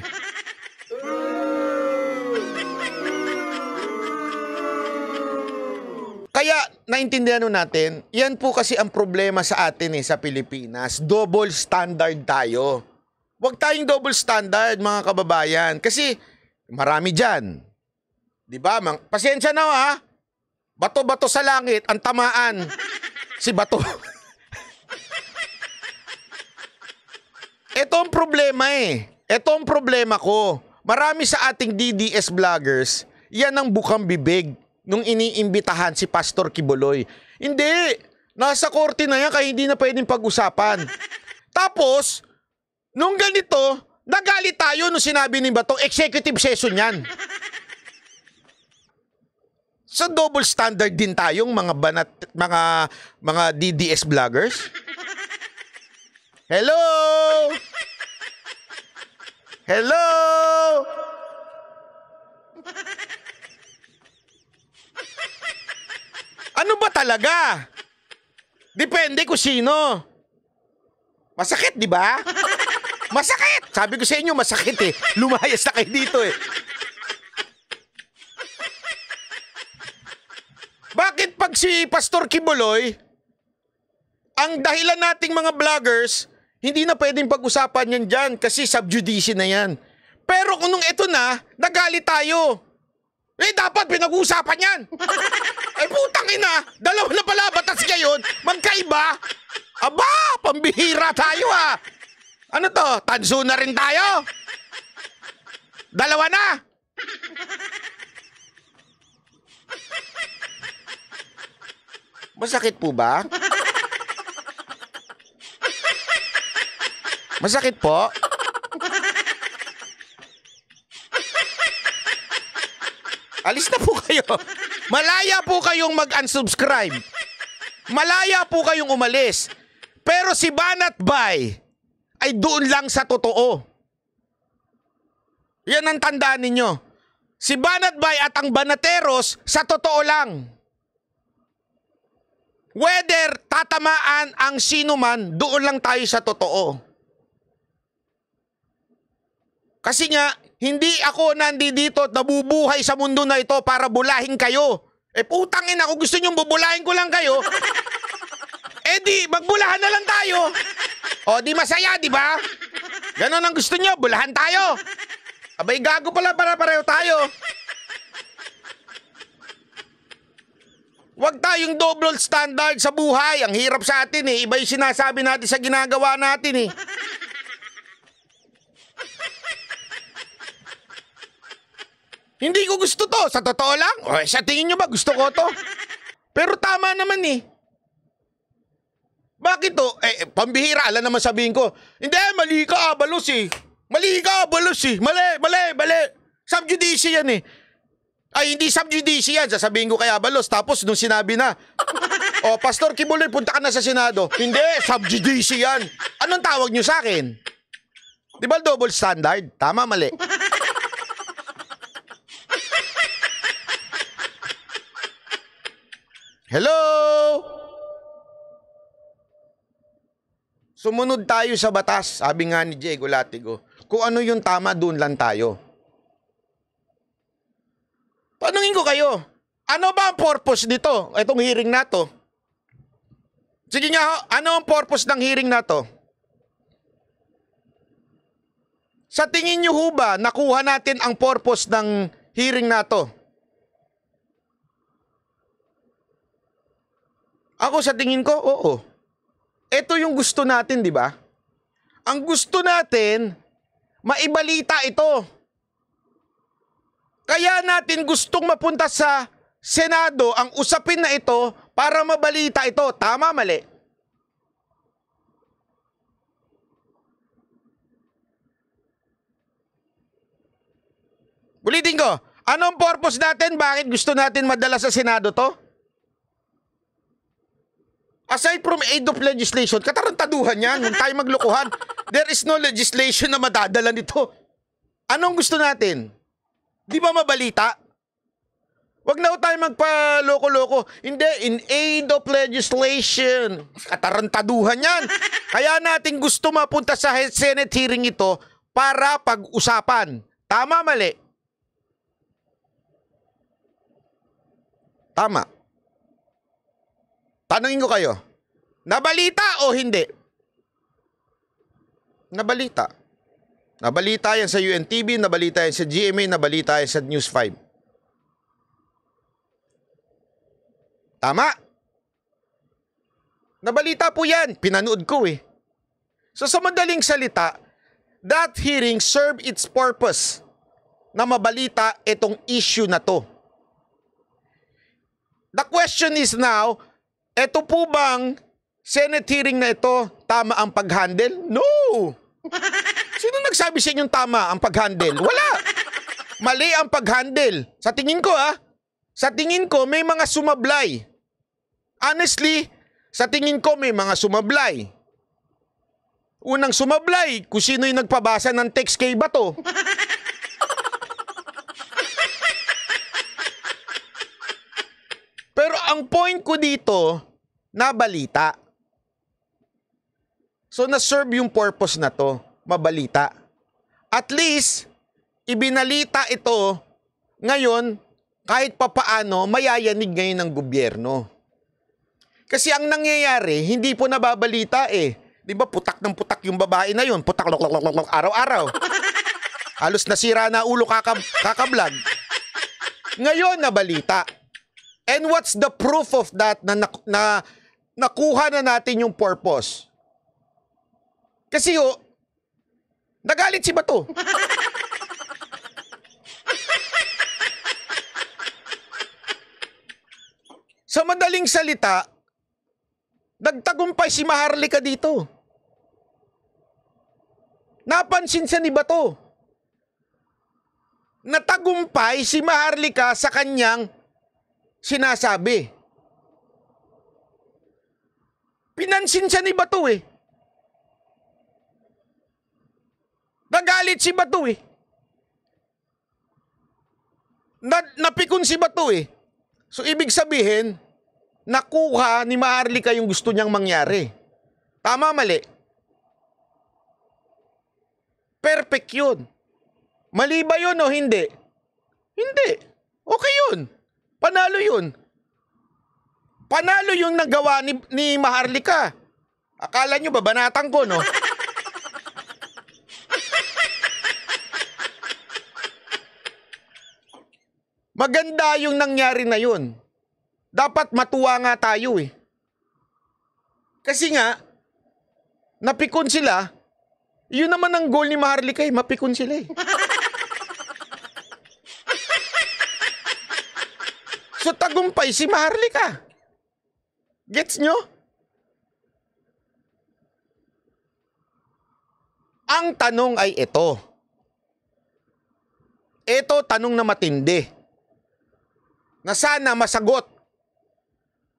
Kaya naintindihan natin, yan po kasi ang problema sa atin sa Pilipinas. Double standard tayo. Huwag tayong double standard, mga kababayan. Kasi marami dyan. Diba? Pasensya na Bato-bato sa langit, ang tamaan. Si Bato. Ito ang problema Ito ang problema ko. Marami sa ating DDS vloggers, yan ang bukang bibig nung iniimbitahan si Pastor Kibuloy. Hindi. Nasa korte na yan kaya hindi na pwedeng pag-usapan. Tapos, nung ganito, nagalit tayo nung sinabi ni Bato, executive session yan. So double standard din tayong mga DDS vloggers. Hello? Hello? Ano ba talaga? Depende kung sino. Masakit, di ba? Masakit! Sabi ko sa inyo, masakit Lumayas na kayo dito Bakit pag si Pastor Kibuloy, ang dahilan nating mga vloggers, hindi na pwedeng pag-usapan yan dyan kasi subjudice na yan. Pero kung nung ito na, nagalit tayo. Dapat pinag-uusapan yan. Putang ina, dalawa na pala batas ngayon, magkaiba. Aba, pambihira tayo Ano to, tanso na rin tayo? Dalawa na. Masakit po ba? Masakit po? Alis na po kayo. Malaya po kayong mag-unsubscribe. Malaya po kayong umalis. Pero si Banat Bay ay doon lang sa totoo. Yan ang tandaan ninyo. Si Banat Bay at ang Banateros sa totoo lang. Whether tatamaan ang sino man, doon lang tayo sa totoo. Kasi nga, hindi ako nandito at nabubuhay sa mundo na ito para bulahin kayo. Putang ina, kung gusto nyo bubulahin ko lang kayo, di, magbulahan na lang tayo. Di masaya, di ba? Ganon ang gusto nyo, bulahan tayo. Abay, gago pala para pareho tayo. Huwag tayong double standard sa buhay. Ang hirap sa atin Iba yung sinasabi natin sa ginagawa natin Hindi ko gusto to. Sa totoo lang. O, sa tingin nyo ba gusto ko to? Pero tama naman eh. Bakit to? Pambihira. Alam naman sabihin ko, hindi, mali ka, Abalos eh. Mali ka, Abalos eh. Mali. Subjudice yan eh. Ay, hindi subjudice yan. Sasabihin ko kay Abalos. Tapos nung sinabi na, o, Pastor Kibuloy, punta ka na sa Senado. Hindi, subjudice yan. Anong tawag nyo sa akin? Di ba double standard? Tama, mali. Hello? Sumunod tayo sa batas, sabi nga ni Diego Latigo. Kung ano yung tama, doon lang tayo. Tanungin ko kayo, ano ba ang purpose nito? Itong hearing na to? Sige nga, ano ang purpose ng hearing na to? Sa tingin nyo ho ba, nakuha natin ang purpose ng hearing na to? Ako sa tingin ko, oo. Ito yung gusto natin, di ba? Ang gusto natin, maibalita ito. Kaya natin gustong mapunta sa Senado ang usapin na ito para mabalita ito. Tama, mali? Ulitin ko, anong purpose natin? Bakit gusto natin madala sa Senado to? Aside from aid of legislation, katarantaduhan yan, huwag tayo maglukuhan. There is no legislation na madadala nito. Anong gusto natin? Di ba mabalita? Huwag na tayo magpa-loko-loko. Hindi, in aid of legislation. Katarantaduhan yan. Kaya natin gusto mapunta sa Senate hearing ito para pag-usapan. Tama, mali? Tama. Tanungin ko kayo, nabalita o hindi? Nabalita. Nabalita yan sa UNTV, nabalita yan sa GMA, nabalita yan sa News 5. Tama? Nabalita po yan, pinanood ko eh. So sa madaling salita, that hearing served its purpose na mabalita itong issue na to. The question is now, eto po bang Senate hearing na ito, tama ang pag-handle? No! Sino nagsabi sa inyong tama ang pag-handle? Wala! Mali ang pag-handle. Sa tingin ko sa tingin ko may mga sumablay. Honestly, sa tingin ko may mga sumablay. Unang sumablay, kung sino yung nagpabasa ng text kay Bato. Pero ang point ko dito, nabalita. So na-serve yung purpose na to, mabalita. At least, ibinalita ito ngayon, kahit papaano, mayayanig ngayon ng gobyerno. Kasi ang nangyayari, hindi po nababalita eh. Di ba putak ng putak yung babae na yun, putak araw-araw. Halos nasira na ulo kakablog. Ngayon nabalita. And what's the proof of that na nakuha na natin yung purpose? Kasi nagalit si Bato. Sa madaling salita, nagtagumpay si Maharlika dito. Napansin siya ni Bato. Natagumpay si Maharlika sa kanyang sinasabi. Pinansin siya ni Bato eh. Nagalit si Bato eh. Napikon si Bato eh. So ibig sabihin, nakuha ni Maharlika yung gusto niyang mangyari. Tama, mali? Perfect yun. Mali ba yun o hindi? Hindi. Okay yun. Panalo yun. Panalo yung nagawa ni Maharlika. Akala nyo babanatan ko, no? Maganda yung nangyari na yun. Dapat matuwa nga tayo eh. Kasi nga, napikon sila. Yun naman ang goal ni Maharlika eh, mapikon sila eh. So tagumpay si Maharlika. Gets nyo? Ang tanong ay ito. Ito tanong na matindi. Na sana masagot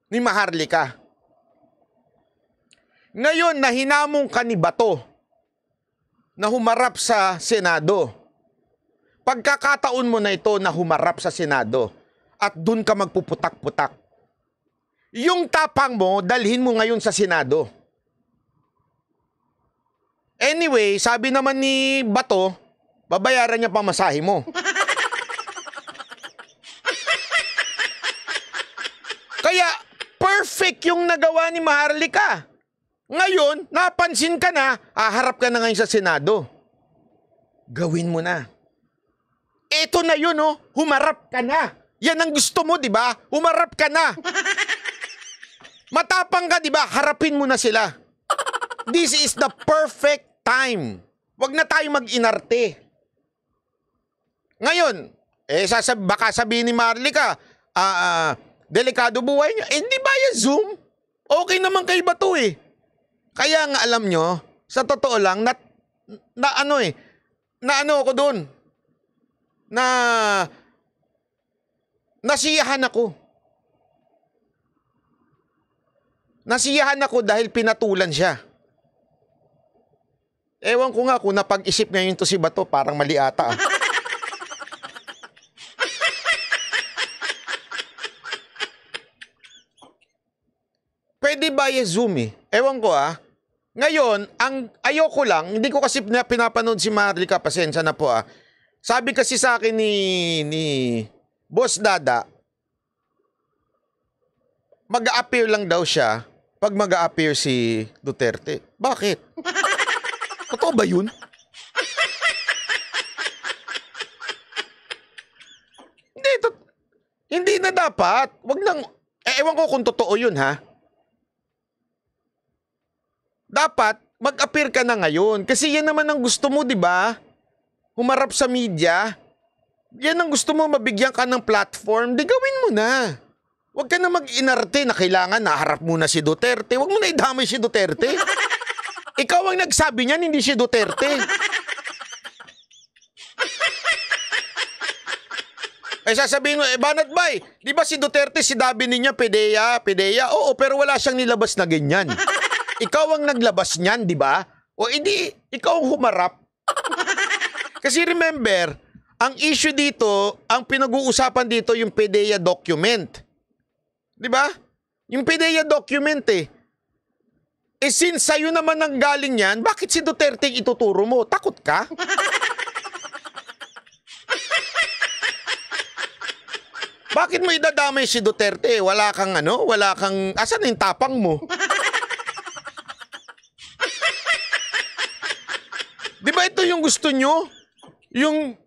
ni Maharlika. Ngayon na hinamong ka ni Bato na humarap sa Senado. Pagkakataon mo na ito na humarap sa Senado at dun ka magpuputak-putak. Yung tapang mo, dalhin mo ngayon sa Senado. Anyway, sabi naman ni Bato, babayaran niya pamasahe mo. Kaya, perfect yung nagawa ni Maharlika. Ngayon, napansin ka na, harap ka na ngayon sa Senado. Gawin mo na. Ito na yun, oh. Humarap ka na. Yan ang gusto mo, di ba? Humarap ka na. Matapang ka, di ba? Harapin mo na sila. This is the perfect time. Huwag na tayo mag-inarte. Ngayon, baka sabihin ni Maharlika, delikado buhay niya. Hindi ba yung Zoom? Okay naman kay Bato eh. Kaya nga alam nyo, sa totoo lang, ako doon. Nasiyahan ako. Nasiyahan ako dahil pinatulan siya. Ewan ko nga kung napag-isip ngayon to si Bato, parang mali ata. Pwede ba yung Zoom eh? Ewan ko Ngayon, ang ayoko lang, hindi ko kasi pinapanood si Maharlika, pasensya na po Sabi kasi sa akin ni Boss Dada, mag-a-appear lang daw siya pag mag-a-appear si Duterte. Bakit? Totoo ba yun? Hindi na dapat. Wag nang, ewan ko kung totoo yun ha. Dapat, mag-appear ka na ngayon. Kasi yan naman ang gusto mo, di ba? Humarap sa media. Yan ang gusto mo, mabigyan ka ng platform. Di gawin mo na. Huwag ka na mag-inarte na kailangan naharap muna si Duterte. Huwag mo na idamay si Duterte. Ikaw ang nagsabi niyan, hindi si Duterte. Sasabihin mo, Banat Bay, di ba si Duterte, sinabi niya, PDEA? Oo, pero wala siyang nilabas na ganyan. Ikaw ang naglabas niyan, di ba? O hindi, ikaw ang humarap. Kasi remember, ang issue dito, ang pinag-uusapan dito, yung PDEA document. Di ba? Yung PDEA document since sa'yo naman ang galing yan, bakit si Duterte ituturo mo? Takot ka? Bakit mo idadamay si Duterte? Wala kang asan yung tapang mo? Di ba ito yung gusto nyo? Yung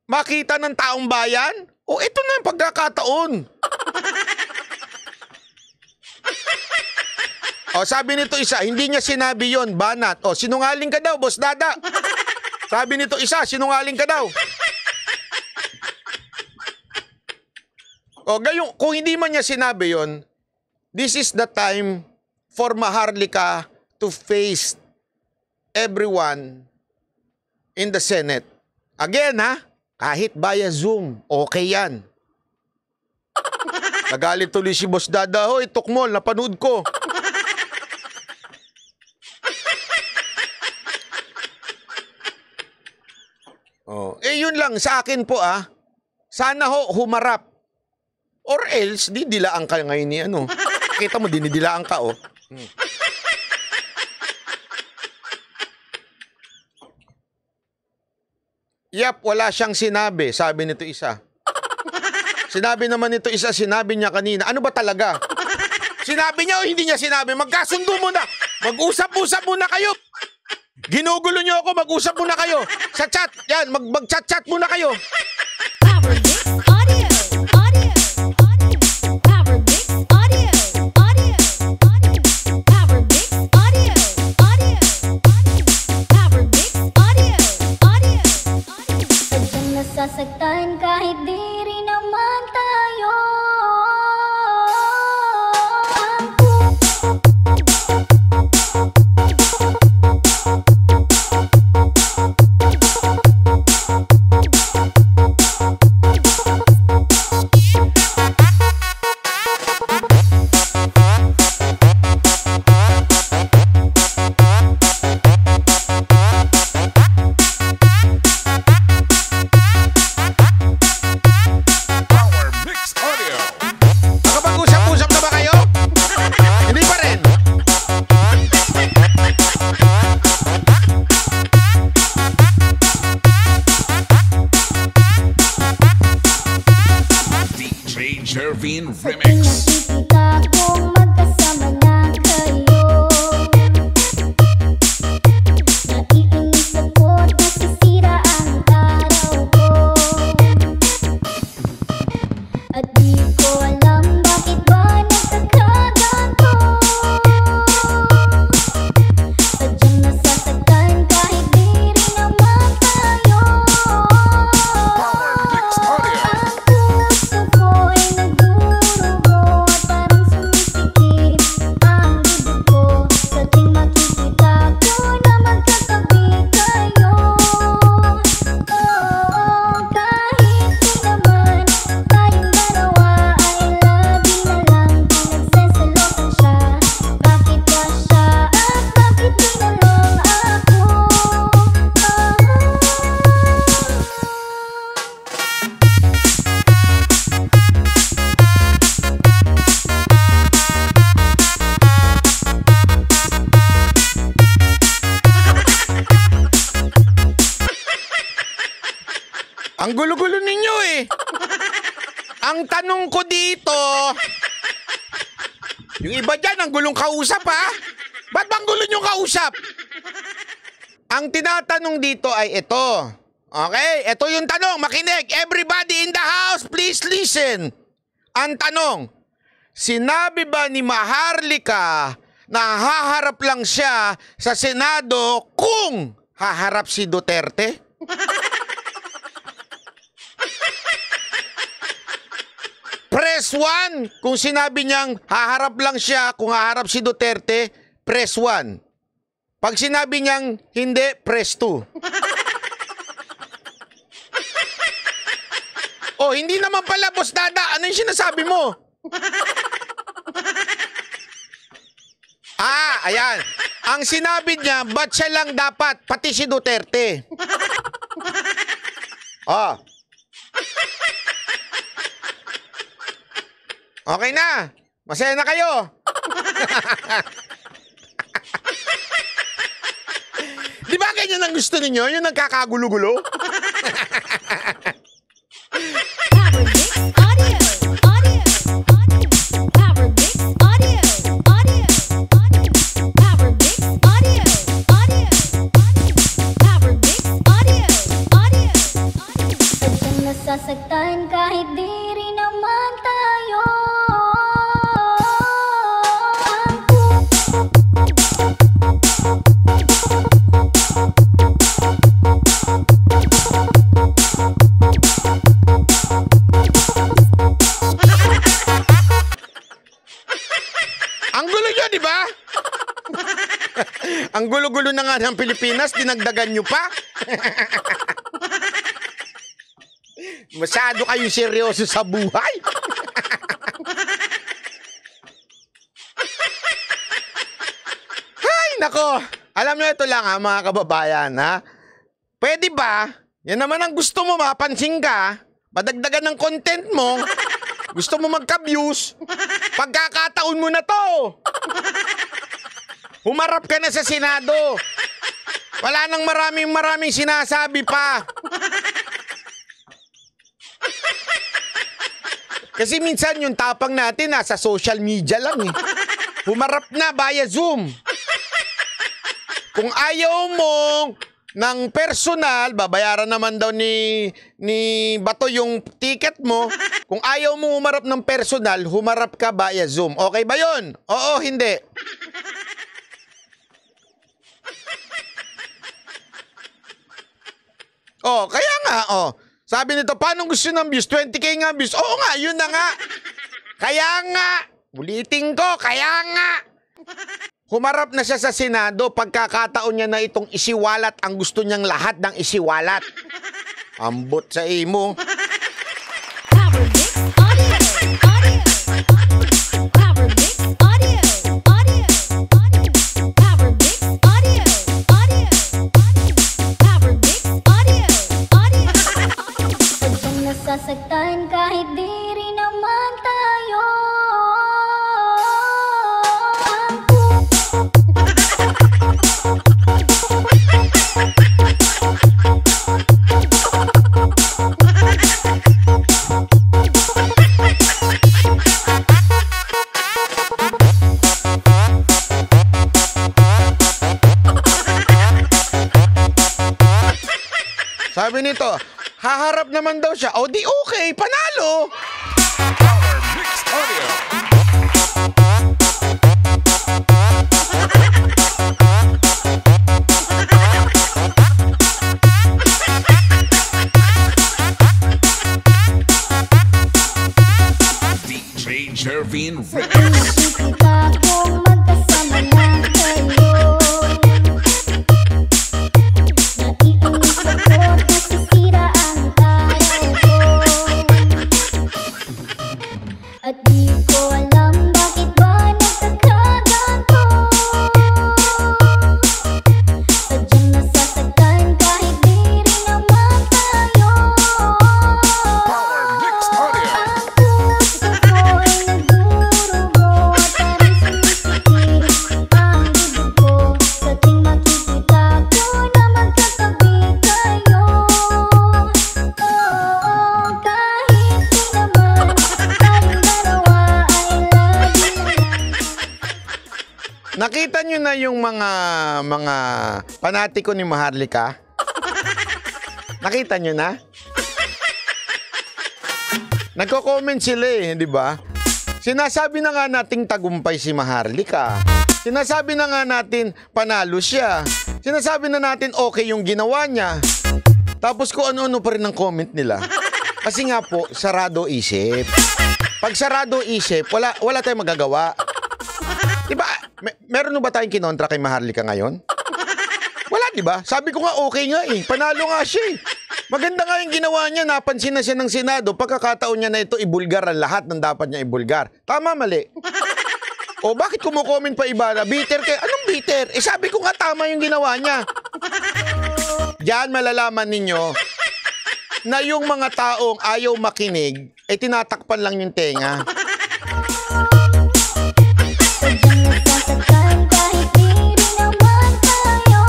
makita ng taong bayan? O ito na yung pagkakataon. O sabi nito isa, hindi niya sinabi yon, Banat. O sinungaling ka daw, Boss Dada. Sabi nito isa, sinungaling ka daw. O gayong, kung hindi man niya sinabi yon, this is the time for Maharlika to face everyone in the Senate. Again kahit via Zoom, okay yan. Nagalit tuloy si Boss Dada, hoy, Tukmol, napanood ko. Yun lang sa akin po sana humarap. Or else, didilaan ka ngayon ni Kita mo, dinidilaan ka Yap, wala siyang sinabi, sabi nito isa. Sinabi naman nito isa, sinabi niya kanina. Ano ba talaga? Sinabi niya o hindi niya sinabi? Magkasundo muna. Mag-usap-usap muna kayo. Ginugulo niyo ako, mag-usap muna kayo. Sa chat, yan, mag-chat-chat muna kayo. Nasasaktan kahit di rin naman tayo. Martin Remix. Ang gulo-gulo ninyo eh. Ang tanong ko dito, yung iba dyan, ang gulong kausap ha? Ba't bang gulo nyo kausap? Ang tinatanong dito ay ito. Okay? Ito yung tanong. Makinig. Everybody in the house, please listen. Ang tanong, sinabi ba ni Maharlika na haharap lang siya sa Senado kung haharap si Duterte? Press 1 kung sinabi niyang haharap lang siya kung haharap si Duterte, press 1. Pag sinabi niyang hindi, press 2. Oh, hindi naman pala, Boss Dada. Ano yung sinasabi mo? Ayan. Ang sinabi niya, ba't siya lang dapat, pati si Duterte? Oh. Okay na. Masaya na kayo. Di ba ganyan ang gusto ninyo? Yung nagkakagulo-gulo? Nasasaktan kahit di rin naman tayo. Ang gulo nyo, di ba? Ang gulo-gulo na nga ng Pilipinas, dinagdagan nyo pa. Masyado kayo seryoso sa buhay. Ay, nako. Alam nyo, ito lang ha, mga kababayan, ha? Pwede ba? Yan naman ang gusto mo, mapansin ka. Madagdagan ng content mo. Gusto mo magka-views. Pagkakataon mo na to. Humarap ka na sa Senado. Wala nang maraming sinasabi pa. Kasi minsan yung tapang natin nasa social media lang eh. Humarap na via Zoom. Kung ayaw mo ng personal, babayaran naman daw ni Bato yung ticket mo. Kung ayaw mo humarap ng personal, humarap ka via Zoom. Okay ba yun? Oo, hindi. Oh, kaya nga, oh. Sabi nito, paano gusto ng views? 20K nga views. Oo nga, yun na nga. Kaya nga, ulitin ko, kaya nga. Humarap na siya sa Senado, pagkakataon niya na itong isiwalat ang gusto niyang lahat ng isiwalat. Ambot sa imo. Nasasaktan kahit di rin naman tayo. Haharap naman daw siya. O di okay, panalo. DJ Jervin Kita kung magkasama lang kayo. Naiinis ako kasi sira ang araw ko. At di ko alam bakit ba nagkakaganto. Sadyang nasasaktan kahit di rin naman tayo. Ang puso ko'y nagdurugo at parang sumisikip ang bibig ko. Sa tuwing makikita ko na magkatabi kayo. Oo, kahit di naman tayong dalawa ay lagi lang. Nakita nyo na yung mga panatiko ni Maharlika? Nakita nyo na? Nagko-comment sila di ba? Sinasabi na nga nating tagumpay si Maharlika. Sinasabi na nga natin panalo siya. Sinasabi na natin okay yung ginawa niya. Tapos kung ano-ano pa rin ang comment nila. Kasi nga po, sarado isip. Pag sarado isip, wala tayong magagawa. Diba, meron ba tayong kinontra kay Maharlika ngayon? Wala, diba? Sabi ko nga okay nga panalo nga siya Maganda nga yung ginawa niya, napansin na siya ng Senado, pagkakataon niya na ito ibulgar ang lahat ng dapat niya ibulgar. Tama, mali? O bakit kumukomment pa iba na bitter kayo? Anong bitter? Sabi ko nga tama yung ginawa niya. Diyan malalaman ninyo na yung mga taong ayaw makinig, tinatakpan lang yung tenga. Sadyang nasasaktan kahit di rin naman tayo.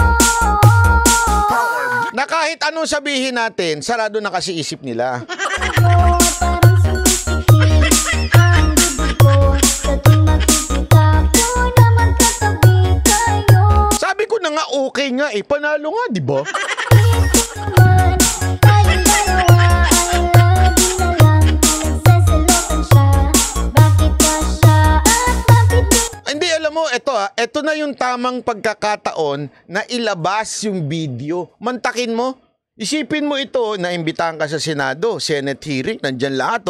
Na kahit anong sabihin natin, sarado na kasi isip nila. Parang sumisikip ang bibig ko. Sa tuwing makikita ko na magkatabi kayo. Sabi ko na nga okay nga panalo nga, di ba? Naman tayong dalawa ay lagi na lang pinagseselosan siya. Bakit ba siya at bakit di? Hindi, alam mo, ito na yung tamang pagkakataon na ilabas yung video. Mantakin mo. Isipin mo ito, naimbitahan ka sa Senado, Senate hearing, nandyan lahat,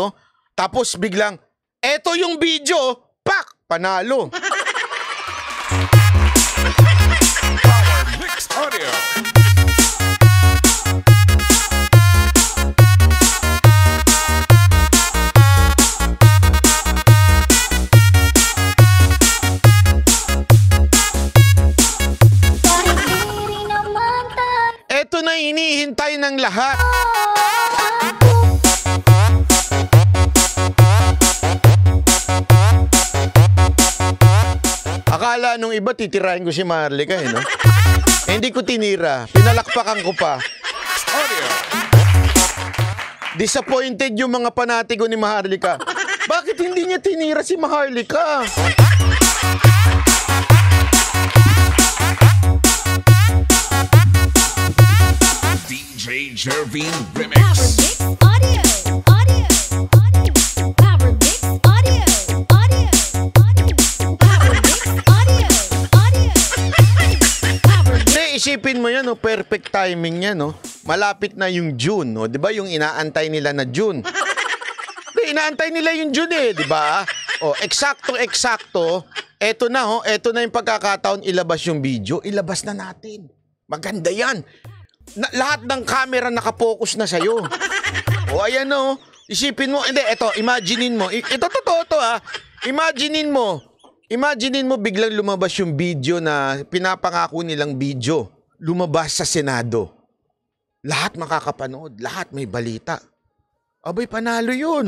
Tapos biglang, eto yung video, pak! Panalo. Kahit di rin naman tayo. Eto na hinihintay ng lahat. Akala nung iba titirahin ko si Maharlika no? Hindi ko tinira. Pinalakpakan ko pa. Disappointed yung mga panatiko ni Maharlika. Bakit hindi niya tinira si Maharlika? DJ Jervin Remix. Isipin mo yan, perfect timing yan, Malapit na yung June, di ba? Yung inaantay nila na June. Inaantay nila yung June di ba? Eksakto. Eto na, eto na yung pagkakataon ilabas yung video. Ilabas na natin. Maganda yan. Lahat ng camera nakapokus na sa'yo. Ayan, Isipin mo, hindi, eto, imaginein mo. Ito totoo to, Imaginein mo biglang lumabas yung video na pinapangako nilang video. Lumabas sa Senado. Lahat makakapanood. Lahat may balita. Abay, panalo yun.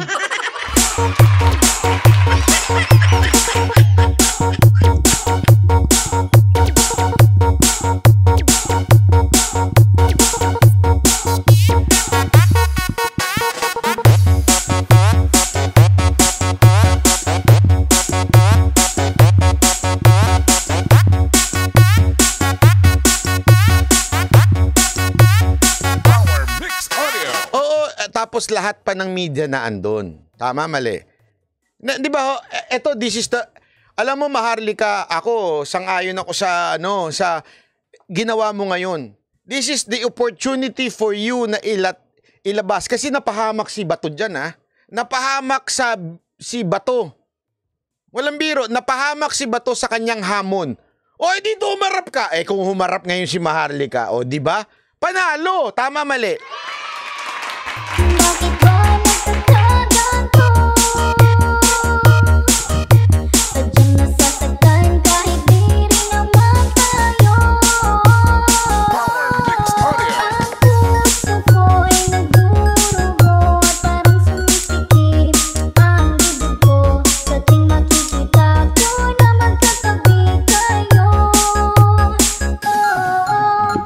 Oo, tapos lahat pa ng media na andun. Tama, mali. Di ba, eto, this is the, alam mo, Maharlika, ako, sang-ayon ako sa, sa ginawa mo ngayon. This is the opportunity for you na ilabas. Kasi napahamak si Bato dyan, ha? Napahamak si Bato. Walang biro, napahamak si Bato sa kanyang hamon. O, dito humarap ka. Kung humarap ngayon si Maharlika, o, di ba? Panalo. Tama, mali. Bakit ba nagtatagan ko? Sadyang nasasaktan kahit di rin naman tayo. Ang puso ko'y nagdurugo at parang sumisikip ang bibig ko. Sa ting makikita ko na magkatabi kayo.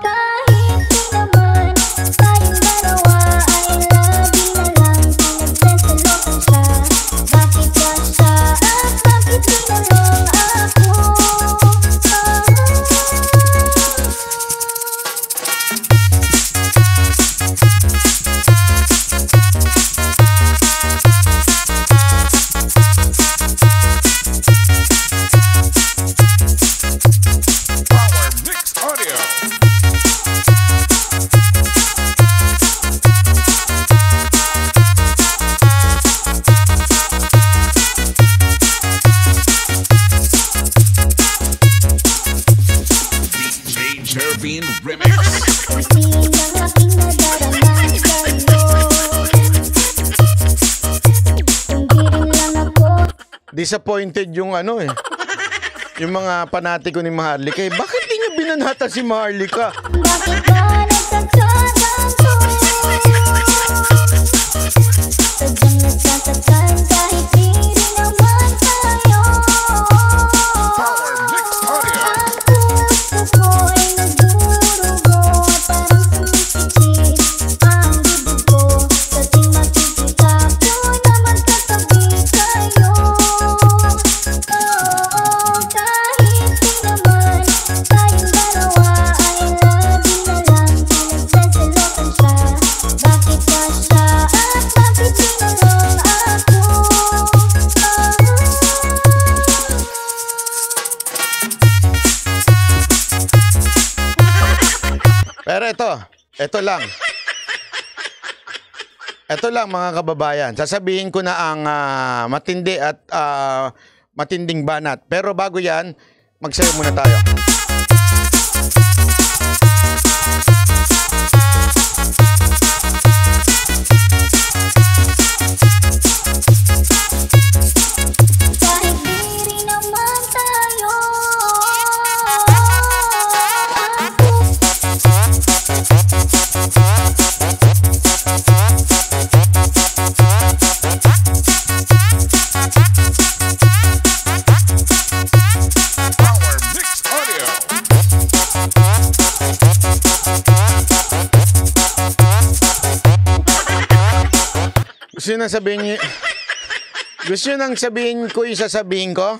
Kahit di naman tayong dalawa ay lagi na lang pinagseselosan siya. Bakit ba siya at bakit di na lang ako? DJ Jervin Remix. Kuntiin ang aking nadarama sa'yo. Hindi rin lang ako Disappointed yung yung mga panatiko ni Maharlika. Bakit di niya binanata si Maharlika? Bakit ba nagtatagan ko? Sadyang nasasaktan kahit di rin naman tayo. Ang puso ko'y nagdurugo at parang sumisikip ang bibig ko. Sa ting makikita ko na magkatabi kayo. Kahit di naman tayong dalawa ay lagi na lang pinagseselosan siya. Bakit ba siya at bakit di na lang ako? Pero ito lang. Ito lang mga kababayan. Sasabihin ko na ang matindi at matinding banat. Pero bago yan, magsayo muna tayo. Kahit di rin naman tayo. Gusto nyo nang sabihin niyo... Gusto nyo nang sabihin ko yung sasabihin ko?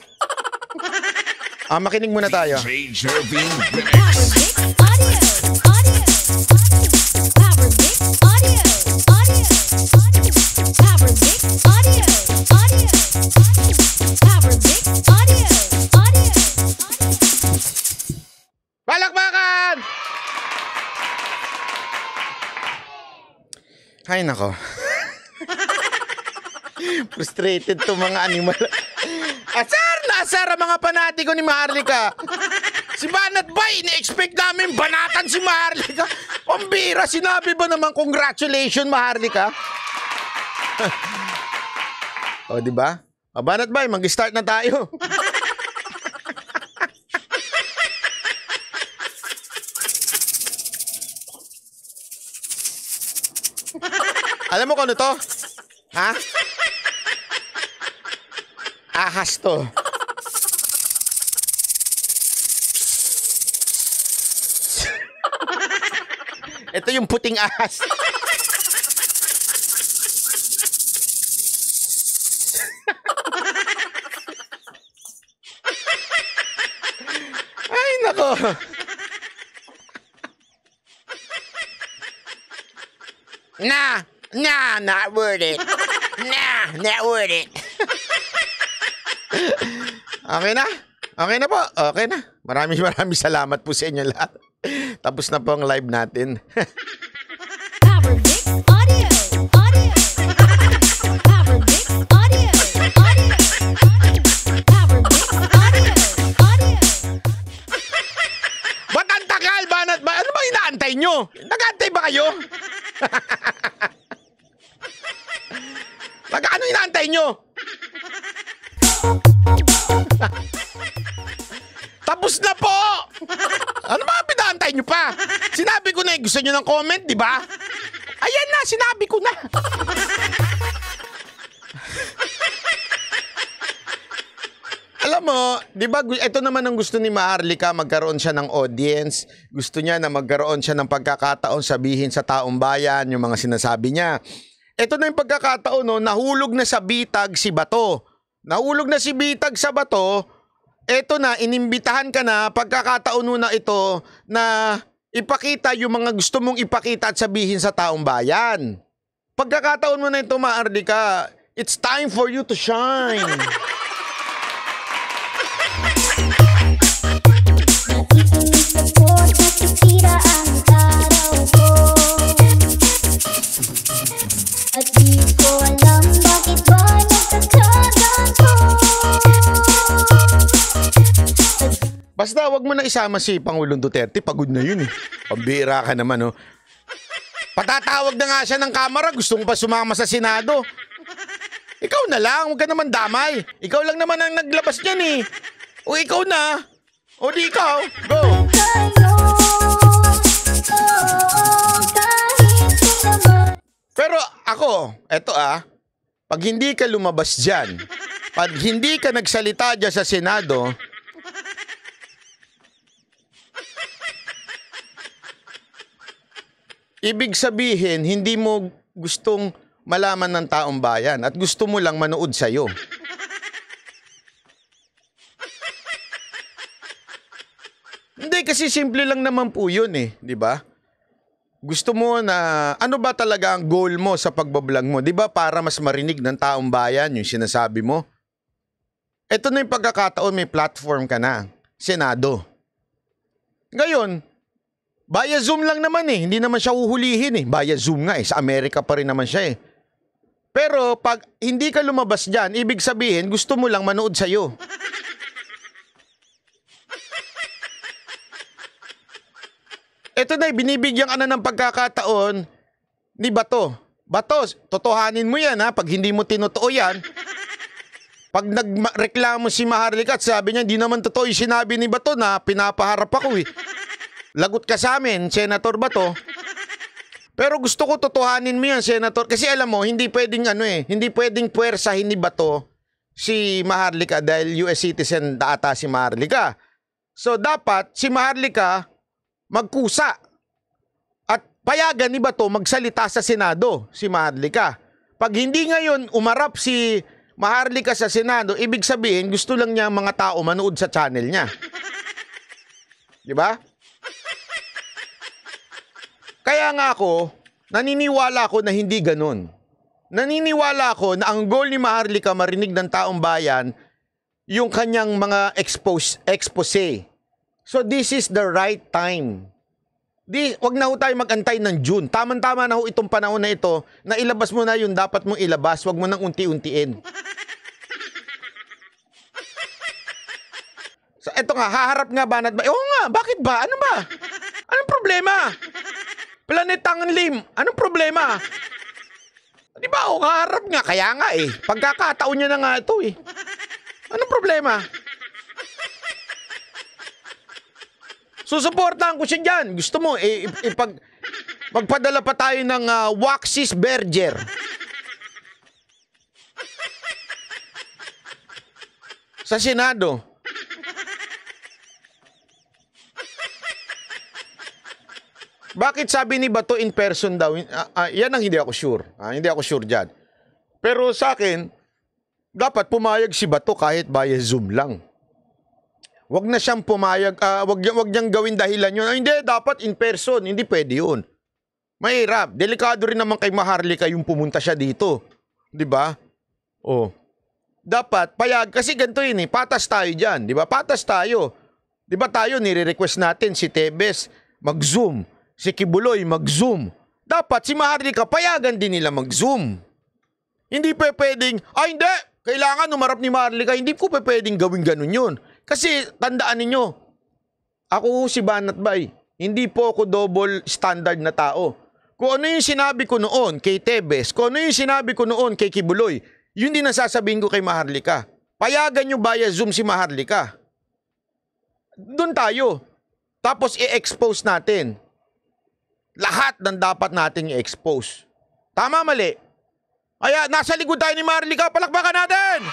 Makinig muna tayo. DJ Jervin Remix. Palakpakan! Ay, nako. Frustrated to mga animal. Asar na asar ang mga panatiko ni Maharlika. Si Banat Bay, ini-expect namin banatan si Maharlika. Pambira, sinabi ba naman congratulations Maharlika? O, di ba? Banat Bay, mag-start na tayo. Alam mo kung ano to? Ha? Ahas to. Ito yung puting ahas. Ay, nako. Na, Nah, not worth it. Nah, not worth it. Okay na? Okay na po. Okay na. Maraming salamat po sa inyo lahat. Tapos na po ang live natin. Ba't ang tagal? Banat ba? Ano ba inaantay nyo? Nag-aantay ba kayo? Ano inaantay nyo? Tapos na po! Ano ba pinaantay nyo pa? Sinabi ko na gusto nyo ng comment, di ba? Ayan na, sinabi ko na. Alam mo, di ba, ito naman ang gusto ni Maharlika, magkaroon siya ng audience. Gusto niya na magkaroon siya ng pagkakataon sabihin sa taong bayan yung mga sinasabi niya. Ito na yung pagkakataon, no, nahulog na sa bitag si Bato. Nahulog na si bitag sa Bato. Ito na, inimbitahan ka na, pagkakataon mo na ito na ipakita yung mga gusto mong ipakita at sabihin sa taong bayan. Pagkakataon mo na ito, Maharlika, it's time for you to shine. At di ko alam bakit ba nagtatagan ko. Basta wag mo na isama si Pangulong Duterte, pagod na yun eh. Pambira ka naman, oh. Patatawag na nga siya ng kamera, gusto mo pa sumama sa Senado. Ikaw na lang, huwag ka naman damay. Ikaw lang naman ang naglabas niyan eh. O ikaw na. O di ikaw, go. Pero ako, eto pag hindi ka lumabas dyan, pag hindi ka nagsalita dyan sa Senado, ibig sabihin, hindi mo gustong malaman ng taong bayan at gusto mo lang manood sa'yo. Hindi, kasi simple lang naman po yun eh, di ba? Gusto mo na, ano ba talaga ang goal mo sa pagbablog mo? Di ba para mas marinig ng taong bayan yung sinasabi mo? Ito na yung pagkakataon, may platform ka na, Senado. Ngayon, via Zoom lang naman eh, hindi naman siya uhulihin eh. Via Zoom nga eh, sa Amerika pa rin naman siya eh. Pero pag hindi ka lumabas dyan, ibig sabihin, gusto mo lang manood sa'yo. Ito na, binibigyan ka na ng pagkakataon ni Bato. Bato, totohanin mo yan ha. Pag hindi mo tinotoo yan, pag nagreklamo si Maharlika at sabi niya, hindi naman totoo yung sinabi ni Bato na pinapaharap ako eh. Lagot ka sa amin, Senator Bato. Pero gusto ko totohanin mo yan, Senator. Kasi alam mo, hindi pwedeng hindi pwedeng puwersahin ni Bato si Maharlika dahil US citizen ata si Maharlika. So dapat si Maharlika magkusa at payagan ni Bato magsalita sa Senado si Maharlika. Pag hindi ngayon umarap si Maharlika sa Senado, ibig sabihin gusto lang niya mga tao manood sa channel niya. Di ba? Kaya nga ako, naniniwala ako na hindi ganun. Naniniwala ako na ang goal ni Maharlika marinig ng taong bayan yung kanyang mga expose. So this is the right time. Wag na ho tayo mag-antay ng June. Tama-tama na ho itong panahon na ito na ilabas mo na yung dapat mong ilabas. Wag mo nang unti-untiin. So eto nga, haharap nga banat ba? Oo nga, bakit ba? Ano ba? Anong problema? Planetang Lim, anong problema? Di ba, haharap nga, kaya nga eh. Pagkakataon niya na nga ito eh. Anong problema? Susuportahan ko siya dyan. Gusto mo, magpadala pa tayo ng Waxis Berger. Sa Senado. Bakit sabi ni Bato in person daw? Yan ang hindi ako sure. Hindi ako sure dyan. Pero sa akin, dapat pumayag si Bato kahit via Zoom lang. Wag na siyang pumayag, wag niyang gawin dahilan yun. Hindi, dapat in person. Hindi pwede yun. Mahirap. Delikado rin naman kay Maharlika yung pumunta siya dito. 'Di ba? Oh. Dapat payag kasi ganito yun eh. Patas tayo diyan, 'di ba? Patas tayo. 'Di ba tayo nire-request natin si Tebes mag-zoom, si Kibuloy mag-zoom. Dapat si Maharlika payagan din nila mag-zoom. Hindi pwedeng, hindi, kailangan umarap ni Maharlika. Hindi ko pwedeng gawin ganun yun. Kasi tandaan ninyo, ako si Banat Bay. Hindi po ako double standard na tao. Kung ano yung sinabi ko noon kay Tebes, kung ano yung sinabi ko noon kay Kibuloy, yun din ang sasabihin ko kay Maharlika. Payagan nyo via Zoom si Maharlika. Doon tayo. Tapos i-expose natin. Lahat ng dapat nating i-expose. Tama, mali? Kaya nasa likod tayo ni Maharlika, palakpakan natin!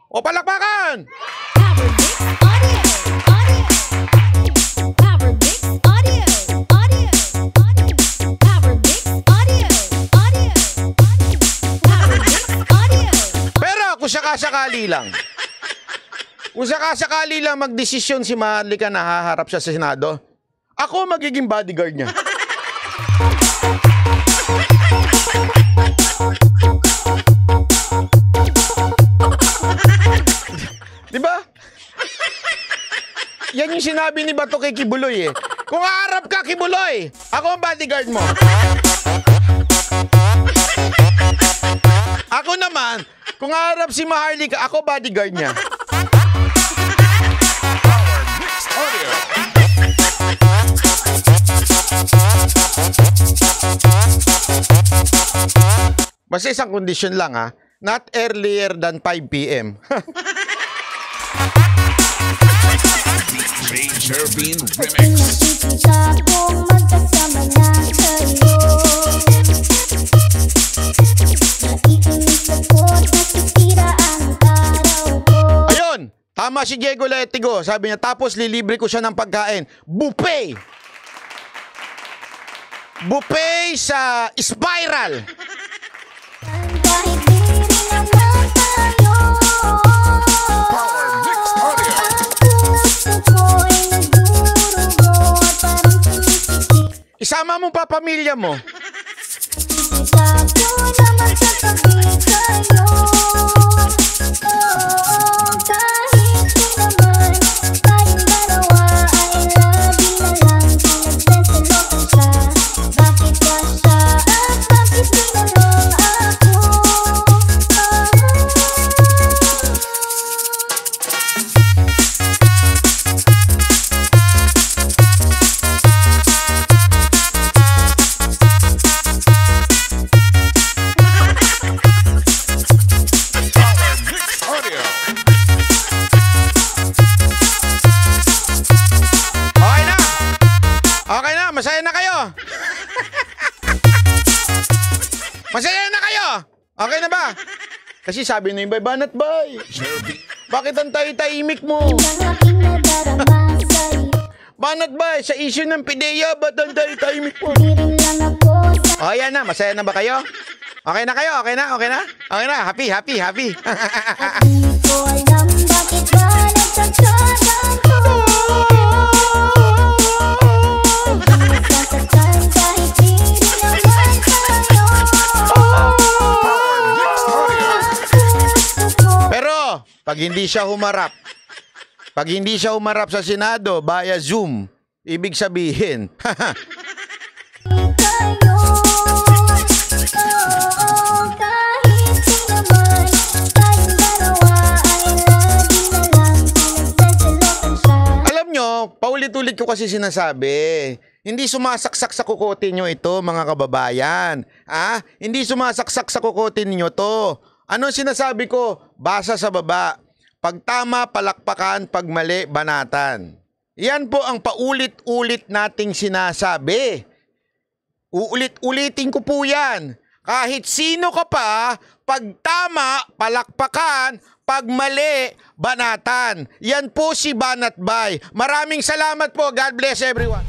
O palakpakan! Pero kung sakasakali lang, magdesisyon si Maharlika na haharap siya sa Senado, ako magiging bodyguard niya. Diba? Yan yung sinabi ni Bato kay Kibuloy eh. Kung haharap ka, Kibuloy, ako ang bodyguard mo. Ako naman, kung haharap si Maharlika, ako bodyguard niya. Basta isang condition lang ha, not earlier than 5 p.m. DJ Jervin Remix. Ayun, tama si Diego Letigo. Sabi niya, tapos lilibre ko siya ng pagkain. Buffet! Buffet sa Spiral. Isama mo pa pamilya mo. Masaya na kayo? Masaya na kayo? Okay na ba? Kasi sabi na yung bay, Banat Bay, bakit ang tahimik mo? Banat Bay, sa issue ng PIDEA, ba't ang tahimik mo? O yan na, masaya na ba kayo? Okay na kayo? Okay na? Okay na? Okay na? Happy? Pero, pag hindi siya humarap sa Senado via Zoom, ibig sabihin, alam nyo, paulit-ulit ko kasi sinasabi, hindi sumasaksak sa kukote nyo ito, mga kababayan. Hindi sumasaksak sa kukote nyo to. Ano sinasabi ko? Basa sa baba. Pag tama, palakpakan. Pag mali, banatan. Yan po ang paulit-ulit nating sinasabi. Uulit-ulitin ko po yan. Kahit sino ka pa, pag tama, palakpakan. Pag mali, banatan. Yan po si Banat Bay. Maraming salamat po. God bless everyone.